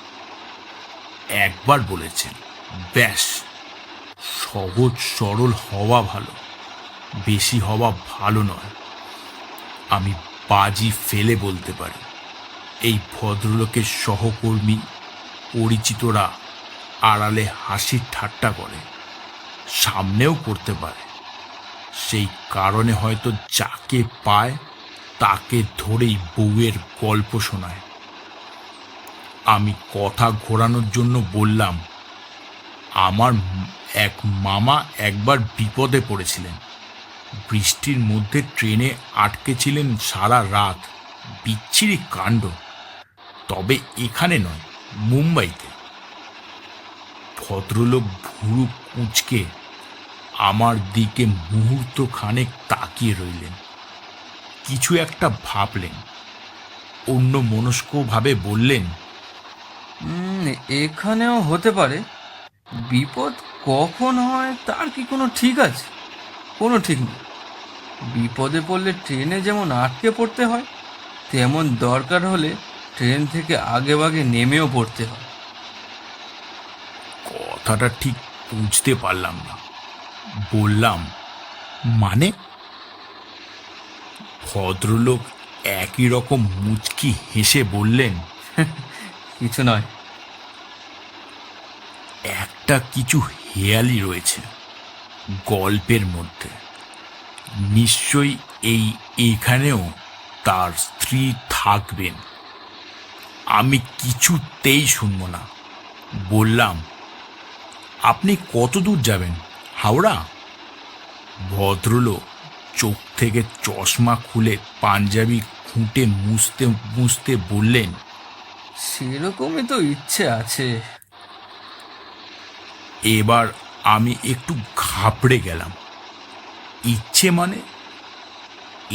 একবার বলেছেন, ব্যাস। সহজ সরল হওয়া ভালো, বেশি হওয়া ভালো নয়। আমি বাজি ফেলে বলতে পারি, এই ভদ্রলোকের সহকর্মী পরিচিতরা আড়ালে হাসি ঠাট্টা করে, সামনেও করতে পারে। সেই কারণে হয়তো যাকে পায় তাকে ধরেই বউয়ের গল্প শোনায়। আমি কথা ঘোরানোর জন্য বললাম, আমার এক মামা একবার বিপদে পড়েছিলেন। বৃষ্টির মধ্যে ট্রেনে আটকেছিলেন সারা রাত। বিচ্ছিরি কাণ্ড। তবে এখানে নয়, মুম্বাইতে। ভদ্রলোক ভুরু কুঁচকে আমার দিকে মুহূর্ত খানেক তাকিয়ে রইলেন। কিছু একটা ভাবলেন, অন্য মনস্কভাবে বললেন, এখানেও হতে পারে। বিপদ কখন হয় তার কি কোনো ঠিক আছে? কোনো ঠিক নেই। বিপদে পড়লে ট্রেনে যেমন আটকে পড়তে হয়, তেমন দরকার হলে ট্রেন থেকে আগে ভাগে নেমেও পড়তে হয়। কথাটা ঠিক বুঝতে পারলাম না। বললাম, মানে? ভদ্রলোক একই রকম মুচকি হেসে বললেন, কিছু নয়। একটা কিছু হেয়ালি রয়েছে গল্পের মধ্যে। নিশ্চয়ই এইখানেও তার স্ত্রী থাকবেন। আমি কিছুতেই শুনব না। বললাম, আপনি কত দূর যাবেন? হাওড়া? ভদ্রলোক চোখ থেকে চশমা খুলে পাঞ্জাবি খুঁটে মুছতে মুছতে বললেন, সেরকমই তো ইচ্ছে আছে। এবার আমি একটু ঘাবড়ে গেলাম। ইচ্ছে মানে?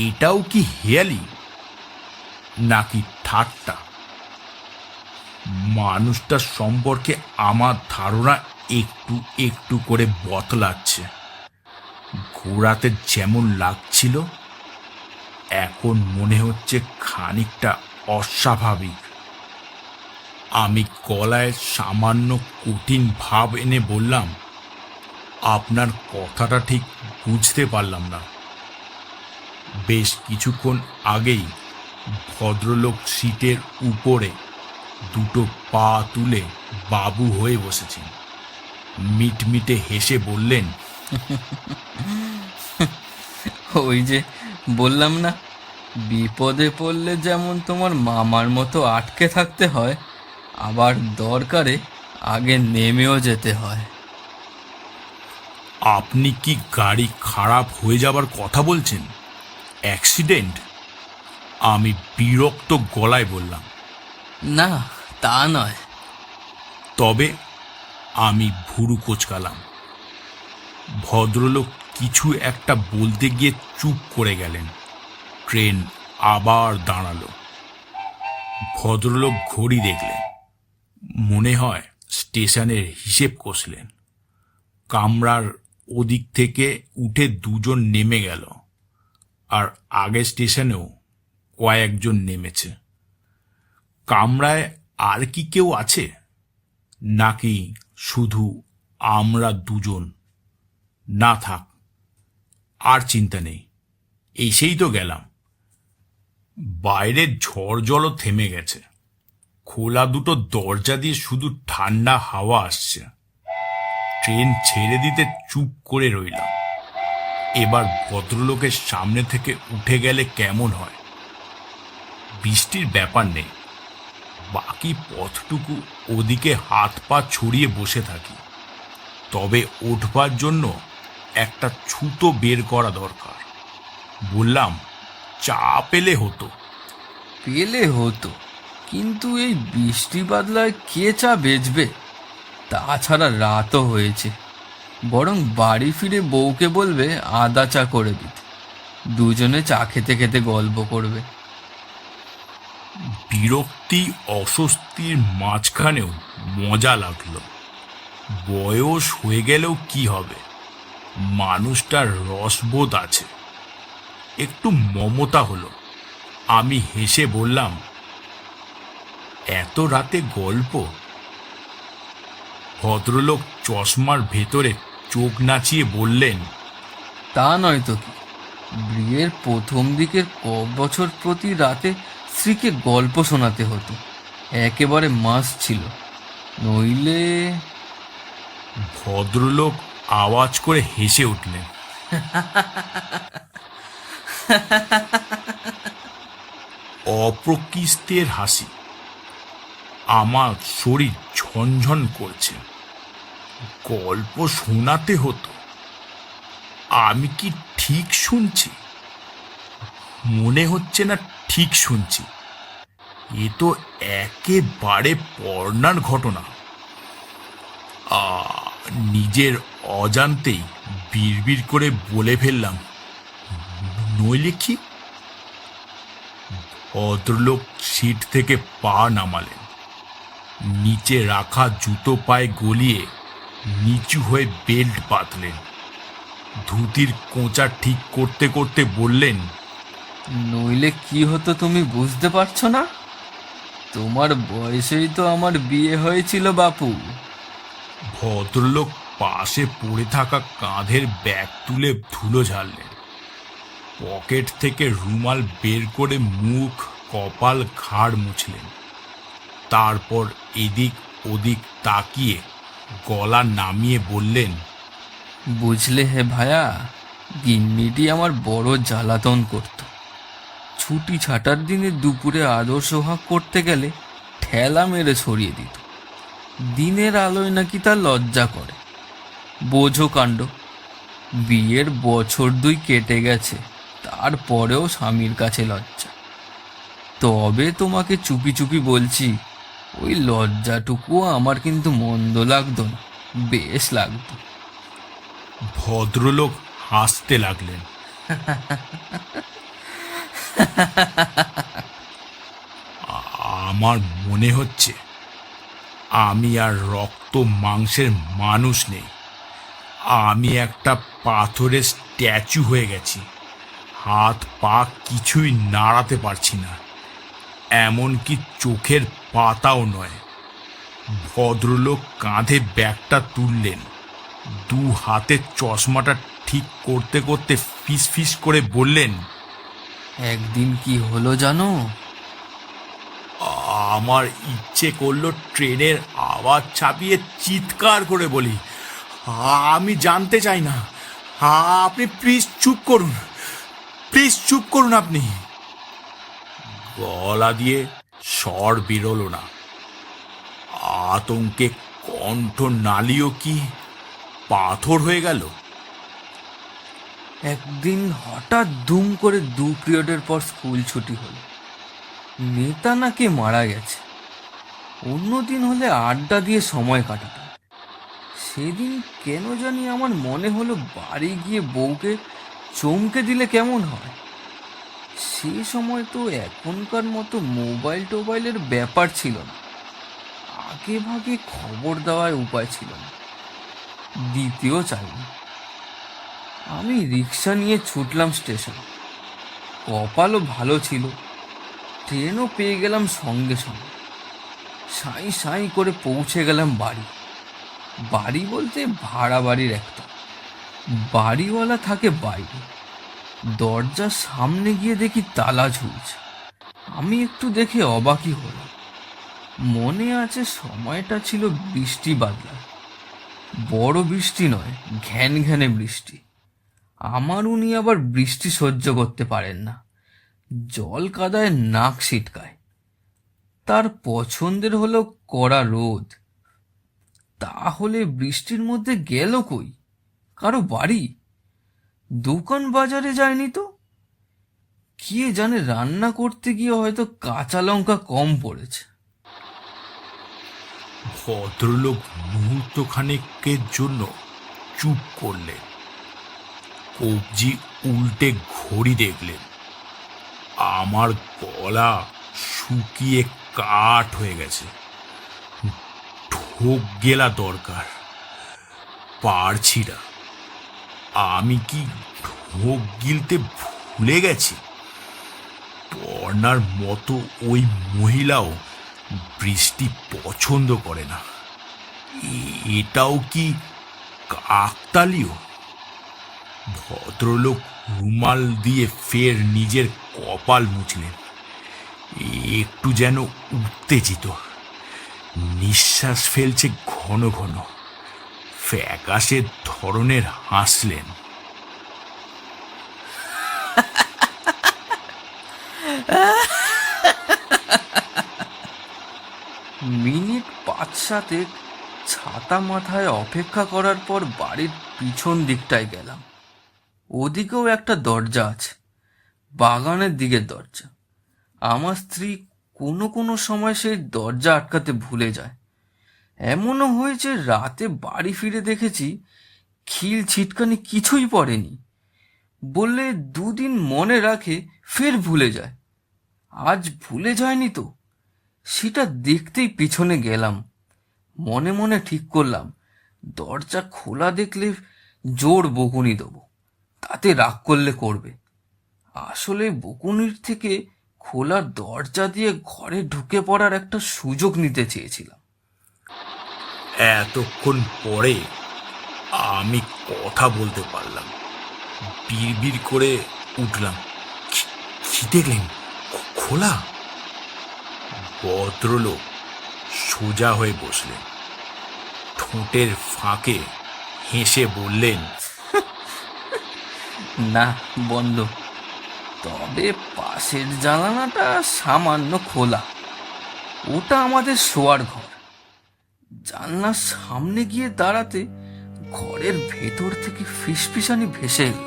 এটাও কি হেয়ালি নাকি ঠাট্টা? মানুষটার সম্পর্কে আমার ধারণা একটু একটু করে বদলাচ্ছে। ঘোরাতে যেমন লাগছিল, এখন মনে হচ্ছে খানিকটা অস্বাভাবিক। আমি গলায় সামান্য কঠিন ভাব এনে বললাম, আপনার কথাটা ঠিক বুঝতে পারলাম না। বেশ কিছুক্ষণ আগেই ভদ্রলোক সিটের উপরে দুটো পা তুলে বাবু হয়ে বসেছেন। মিটমিটে হেসে বললেন, ওই যে বললাম না, বিপদে পড়লে যেমন তোমার মামার মতো আটকে থাকতে হয়, আবার দরকারে আগে নেমেও যেতে হয়। আপনি কি গাড়ি খারাপ হয়ে যাবার কথা বলছেন? অ্যাক্সিডেন্ট? আমি বিরক্ত গলায় বললাম। না, তা নয়। তবে? আমি ভুরু কোঁচকালাম। ভদ্রলোক কিছু একটা বলতে গিয়ে চুপ করে গেলেন। ট্রেন আবার দাঁড়ালো। ভদ্রলোক ঘড়ি দেখলেন, মনে হয় স্টেশনের হিসেব কষলেন। কামরার ওদিক থেকে উঠে দুজন নেমে গেল, আর আগের স্টেশনেও কয়েকজন নেমেছে। কামরায় আর কি কেউ আছে, নাকি শুধু আমরা দুজন? না থাক, আর চিন্তা নেই, এসেই তো গেলাম। বাইরের ঝড় জলও থেমে গেছে। খোলা দুটো দরজা দিয়ে শুধু ঠান্ডা হাওয়া আসছে। ট্রেন ছেড়ে দিতে চুপ করে রইলাম। এবার ভদ্রলোকের সামনে থেকে উঠে গেলে কেমন হয়? বৃষ্টির ব্যাপার নেই, বাকি পথটুকু ওদিকে হাত পা ছড়িয়ে বসে থাকি। তবে উঠবার জন্য একটা ছুতো বের করা দরকার। বললাম, চা পেলে হতো। পেলে হতো, কিন্তু এই বৃষ্টি বাদলায় কে চা বেচবে? তাছাড়া রাতও হয়েছে। বরং বাড়ি ফিরে বউকে বলবে আদা চা করে দিতে, দুজনে চা খেতে খেতে গল্প করবে। বিরক্তি অস্বস্তির মাঝখানেও মজা লাগলো। বয়স হয়ে গেলেও কি হবে, মানুষটার রসবোধ আছে। একটু মমতা হলো। আমি হেসে বললাম, এত রাতে গল্প? ভদ্রলোক চশমার ভেতরে চোখ নাচিয়ে বললেন, তা নয় তো কি, বিয়ের প্রথম দিকের বছর প্রতি রাতে স্ত্রীকে গল্প শোনাতে হতো, একেবারে মাস ছিল। নইলে ভদ্রলোক আওয়াজ করে হেসে উঠলেন। অপ্রকৃষ্টের হাসি। আমার শরীর ঝনঝন করছে। গল্প শোনাতে হতো? আমি কি ঠিক শুনছি? মনে হচ্ছে না ঠিক শুনছি। এ তো একেবারে পর্ণার ঘটনা। নিজের অজান্তেই বিড়বিড় করে বলে ফেললাম, নইলে কি? ভদ্রলোক সিট থেকে পা নামালেন, নিচে রাখা জুতো পায়ে গলিয়ে নিচু হয়ে বেল্ট বাঁধলেন। ধুতির কোঁচা ঠিক করতে করতে বললেন, নইলে কি হতো তুমি বুঝতে পারছো না? তোমার বয়সেই তো আমার বিয়ে হয়েছিল বাপু। ভদ্রলোক পাশে পড়ে থাকা কাঁধের ব্যাগ তুলে ধুলো ঝাড়লেন। পকেট থেকে রুমাল বের করে মুখ, কপাল, ঘাড় মুছলেন। তারপর এদিক ওদিক তাকিয়ে গলা নামিয়ে বললেন, বুঝলে হে ভায়া, গিন্নিটি আমার বড় জ্বালাতন করত। ছুটি ছাটার দিনে দুপুরে আদর সোহাগ করতে গেলে ঠেলা মেরে ছড়িয়ে দিত। দিনের আলোয় নাকি তার লজ্জা করে। বোঝো কাণ্ড। বিয়ের বছর 2 কেটে গেছে, তারপরেও স্বামীর কাছে লজ্জা। তবে তোমাকে চুপি চুপি বলছি, ওই লজ্জাটুকুও আমার কিন্তু মন্দ লাগতো না, বেশ লাগতো। ভদ্রলোক হাসতে লাগলেন। আমার মনে হচ্ছে আমি আর রক্ত মাংসের মানুষ নেই। আমি একটা পাথরের স্ট্যাচু হয়ে গেছি। হাত পা কিছুই নাড়াতে পারছি না, এমনকি চোখের পাতাও নয়। ভদ্রলোক কাঁধে ব্যাগটা তুললেন, দু হাতে চশমাটা ঠিক করতে করতে ফিস ফিস করে বললেন, একদিন কি হলো জানো? আমার ইচ্ছে করলো ট্রেনের আওয়াজ ছাপিয়ে চিৎকার করে বলি, আমি জানতে চাই না। আপনি প্লিজ চুপ করুন, প্লিজ চুপ করুন। আপনি। গলা দিয়ে স্বর বেরোলো না। আতঙ্কে কণ্ঠ নালীও কি পাথর হয়ে গেল? একদিন হঠাৎ দুম করে 2 পিরিয়ডের পর স্কুল ছুটি হলো। নেতা নাকি মারা গেছে। অন্যদিন হলে আড্ডা দিয়ে সময় কাটাতাম। সেদিন কেন জানি আমার মনে হলো বাড়ি গিয়ে বউকে চমকে দিলে কেমন হয়। সে সময় তো এখনকার মতো মোবাইল টোবাইলের ব্যাপার ছিল না। আগে ভাগে খবর দেওয়ার উপায় ছিল না, দিতেও চাইনি। আমি রিক্সা নিয়ে ছুটলাম স্টেশন। কপালও ভালো ছিল, ট্রেনও পেয়ে গেলাম সঙ্গে সঙ্গে। সাঁই সাঁই করে পৌঁছে গেলাম বাড়ি। বাড়ি বলতে ভাড়া বাড়ির একটা। বাড়িওয়ালা থাকে বাইরে। দরজার সামনে গিয়ে দেখি তালা ঝুলছে। আমি একটু দেখে অবাকই হলাম। মনে আছে সময়টা ছিল বৃষ্টি বাদলা, বড় বৃষ্টি নয়, ঘ্যান ঘ্যানে বৃষ্টি। আমার উনি আবার বৃষ্টি সহ্য করতে পারেন না, জল কাদায় নাক ছিটকায়। তার পছন্দের হলো কড়া রোদ। তাহলে বৃষ্টির মধ্যে গেল কই? কারো বাড়ি? দোকান বাজারে যায়নি তো? কে জানে, রান্না করতে গিয়ে হয়তো কাঁচা লঙ্কা কম পড়েছে। ভদ্রলোক মুহূর্তখানেকের জন্য চুপ করলেন। কবজি উল্টে ঘড়ি দেখলেন। আমার গলা শুকিয়ে কাঠ হয়ে গেছে। ঢোক গেলা দরকার, পারছি না। আমি কি ঢোক গিলতে ভুলে গেছি? পর্ণার মতো ওই মহিলাও বৃষ্টি পছন্দ করে না। এটাও কি কাকতালীয়? ভদ্রলোক রুমাল দিয়ে ফের নিজের কপাল মুছলেন। একটু যেন উত্তেজিত, নিঃশ্বাস ফেলছে ঘন ঘন। ফ্যাকাশে ধরনের হাসলেন। মিনিট ৫-৭ ছাতা মাথায় অপেক্ষা করার পর বাড়ির পিছন দিকটায় গেলাম। ওদিকেও একটা দরজা আছে, বাগানের দিকের দরজা। আমার স্ত্রী কোনো কোনো সময় সেই দরজা আটকাতে ভুলে যায়। এমনও হয়েছে রাতে বাড়ি ফিরে দেখেছি খিল ছিটকানি কিছুই পড়েনি। বললে ২ দিন মনে রাখে, ফের ভুলে যায়। আজ ভুলে যায়নি তো? সেটা দেখতেই পিছনে গেলাম। মনে মনে ঠিক করলাম, দরজা খোলা দেখলে জোর বকুনি দেবো, তাতে রাগ করলে করবে। আসলে বকুনির থেকে খোলা দরজা দিয়ে ঘরে ঢুকে পড়ার একটা সুযোগ নিতে চেয়েছিলাম। এতক্ষণ পরে আমি কথা বলতে পারলাম। বিড়বিড় করে উঠলাম, কি দেখলেন? খোলা? ভদ্রলোক সোজা হয়ে বসলেন। ঠোঁটের ফাঁকে হেসে বললেন, না, বন্ধ। তবে পাশের জানালাটা সামান্য খোলা। ওটা আমাদের শোয়ার ঘর। জানলার সামনে গিয়ে দাঁড়াতে ঘরের ভেতর থেকে ফিসফিসানি ভেসে এলো।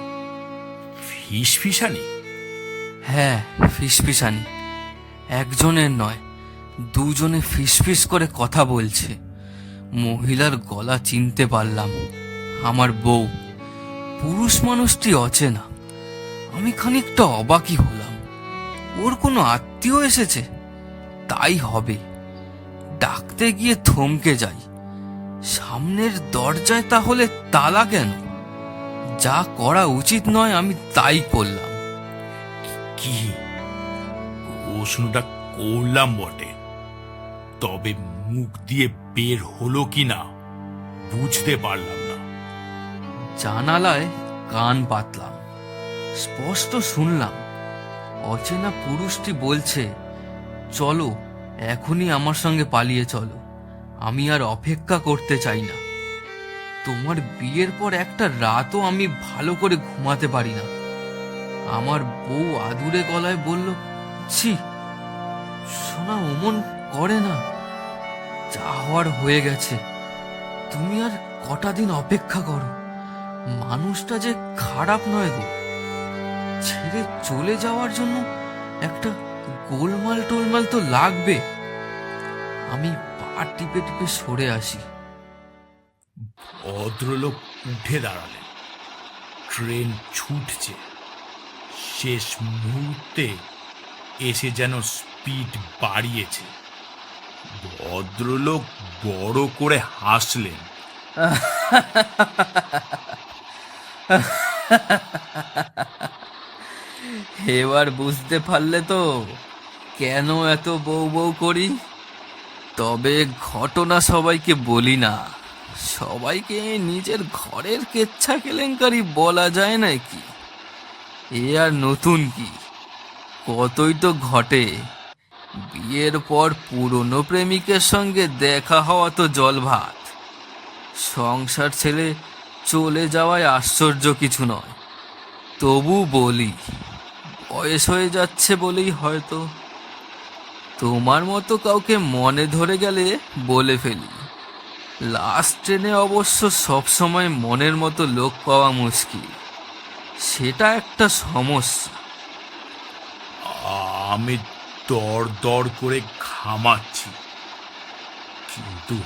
ফিসফিসানি? হ্যাঁ, ফিসফিসানি। একজনের নয়, ২জনে ফিসফিস করে কথা বলছে। মহিলার গলা চিনতে পারলাম, আমার বউ। পুরুষ মানুষটি অচেনা। আমি খানিকটা অবাকই হলাম। ওর কোনো আত্মীয় এসেছে? তাই হবে। ডাকতে গিয়ে থমকে যাই। সামনের দরজায় তাহলে তালা কেন? যা করা উচিত নয় আমি তাই করলাম। কি? প্রশ্নটা করলাম বটে, তবে মুখ দিয়ে বের হলো কি না বুঝতে পারলাম না। জানালায় কান পাতলাম, স্পষ্ট শুনলাম অচেনা পুরুষটি বলছে, চলো, এখনই আমার সঙ্গে পালিয়ে চলো। আমি আর অপেক্ষা করতে চাই না। তোমার বিয়ের পর একটা রাতও আমি ভালো করে ঘুমাতে পারি না। আমার বউ আদুরে গলায় বলল, ছি সোনা, অমন করে না। যা হওয়ার হয়ে গেছে। তুমি আর কটা দিন অপেক্ষা করো। মানুষটা যে খারাপ নয় গো। ছেড়ে চলে যাওয়ার জন্য একটা গোলমাল টোলমাল তো লাগবে। আমি পা টিপে টিপে সরে আসি। ভদ্রলোক উঠে দাঁড়ালেন। ট্রেন ছুটছে। শেষ মুহূর্তে এসে যেন স্পিড বাড়িয়েছে। ভদ্রলোক বড় করে হাসলেন। এবার বুঝতে পারলে তো কেন এত বউ বউ করি? তবে ঘটনা সবাইকে বলি না, সবাইকে নিজের ঘরের কেচ্ছা কেলেঙ্কারি বলা যায় নাকি? এ আর নতুন কি, কতই তো ঘটে। বিয়ের পর পুরনো প্রেমিকের সঙ্গে দেখা হওয়া তো জল ভাত। সংসার ছেড়ে চলে যাওয়ায় আশ্চর্য কিছু নয়। তবু বলি, বয়স হয়ে যাচ্ছে বলেই হয়তো। তোমার মতো কাউকে মনে ধরে গেলে বলে ফেলি। লাস্ট ট্রেনে অবশ্য সবসময় মনের মতো লোক পাওয়া মুশকিল, সেটা একটা সমস্যা। আমি দর দর করে ঘামাচ্ছি, কিন্তু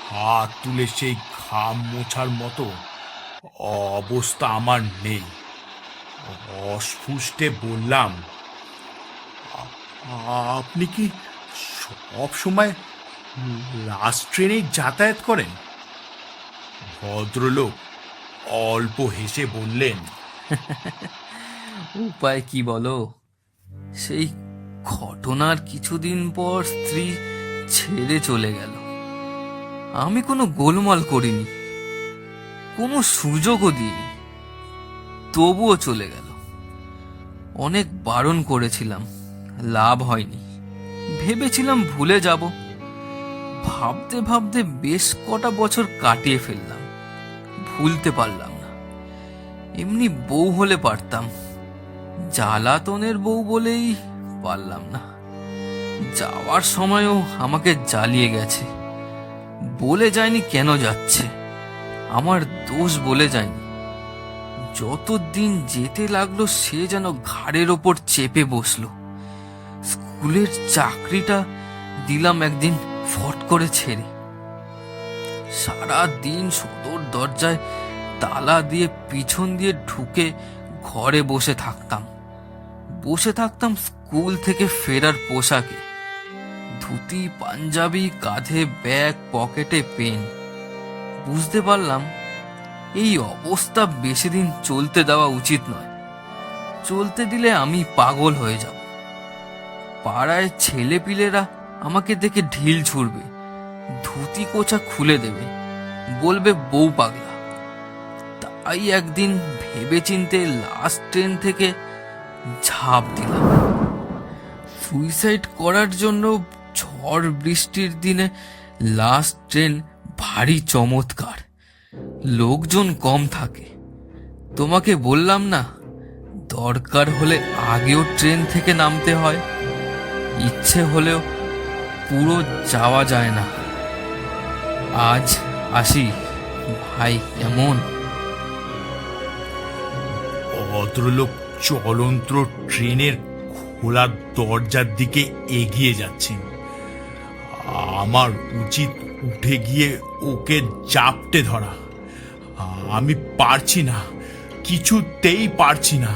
হাত তুলে সেই ঘাম মোছার মতো অবস্থা আমার নেই। অস্ফুষ্টে বললাম, আপনি কি সব সময় লাস্ট ট্রেনেই যাতায়াত করেন? ভদ্রলোক অল্প হেসে বললেন, উপায় কি বলো? সেই ঘটনার কিছুদিন পর স্ত্রী ছেড়ে চলে গেল। আমি কোনো গোলমাল করিনি, কোনো সুযোগও দিইনি, তবুও চলে গেল। অনেক বারণ করেছিলাম, লাভ হয়নি। ভেবেছিলাম ভুলে যাব। ভাবতে ভাবতে বেশ কটা বছর কাটিয়ে ফেললাম, ভুলতে পারলাম না। এমনি বউ হলে পারতাম, জ্বালাতনের বউ বলেই পারলাম না। যাওয়ার সময়ও আমাকে জ্বালিয়ে গেছে, বলে যায়নি কেন যাচ্ছে। আমার দোষ বলে যায়নি। যত দিন যেতে লাগলো সে যেন ঘাড়ের ওপর চেপে বসলো। স্কুলের চাকরিটা দিলাম একদিন ফট করে ছেড়ে। সারা দিন সদর দরজায় তালা দিয়ে পিছন দিয়ে ঢুকে ঘরে বসে থাকতাম স্কুল থেকে ফেরার পোশাকে, ধুতি পাঞ্জাবি, কাঁধে ব্যাগ, পকেটে পেন। বুঝতে পারলাম এই অবস্থা বেশি দিন চলতে দেওয়া উচিত নয়। চলতে দিলে আমি পাগল হয়ে যাব। পাড়ায় ছেলেপিলেরা আমাকে দেখে ঢিল ছুড়বে, ধুতি কোচা খুলে দেবে, বলবে বউ পাগলা। তাই একদিন ভেবেচিন্তে লাস্ট ট্রেন থেকে ঝাঁপ দিলাম। সুইসাইড করার জন্য ঝড় বৃষ্টির দিনে লাস্ট ট্রেন ভারী চমৎকার, লোকজন কম থাকে। তোমাকে বললাম না, দরকার হলে আগেও ট্রেন থেকে নামতে হয়। ইচ্ছে হলেও পুরো যাওয়া যায় না। আজ আসি ভাই, কেমন? ভদ্রলোক চলন্ত ট্রেনের খোলা দরজার দিকে এগিয়ে যাচ্ছেন। আমার উচিত উঠে গিয়ে ওকে জাপটে ধরা। আমি পারছি না, কিছুতেই পারছি না।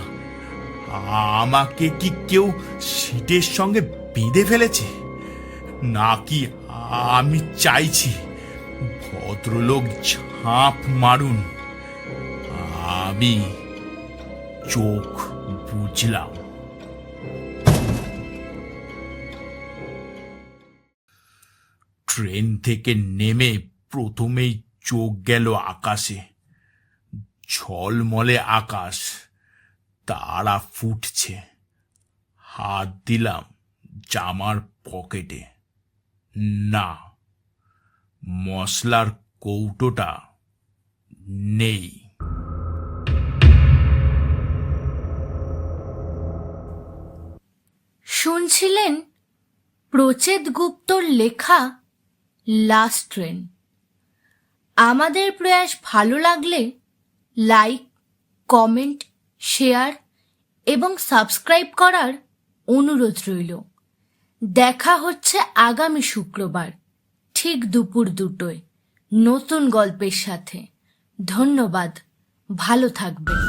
আমাকে কি কেউ সিটের সঙ্গে বেঁধে ফেলেছে, নাকি আমি চাইছি ভদ্রলোক ঝাঁপ মারুন? আমি চোখ বুঝলাম। ট্রেন থেকে নেমে প্রথমেই চোখ গেল আকাশে। ঝলমলে আকাশ, তারা ফুটছে। হাত দিলাম জামার পকেটে। না, মশলার কৌটোটা নেই। শুনছিলেন প্রচেত গুপ্তর লেখা লাস্ট ট্রেন। আমাদের প্রয়াস ভালো লাগলে লাইক, কমেন্ট, শেয়ার এবং সাবস্ক্রাইব করার অনুরোধ রইল। দেখা হচ্ছে আগামী শুক্রবার ঠিক দুপুর 2টায় নতুন গল্পের সাথে। ধন্যবাদ, ভালো থাকবেন।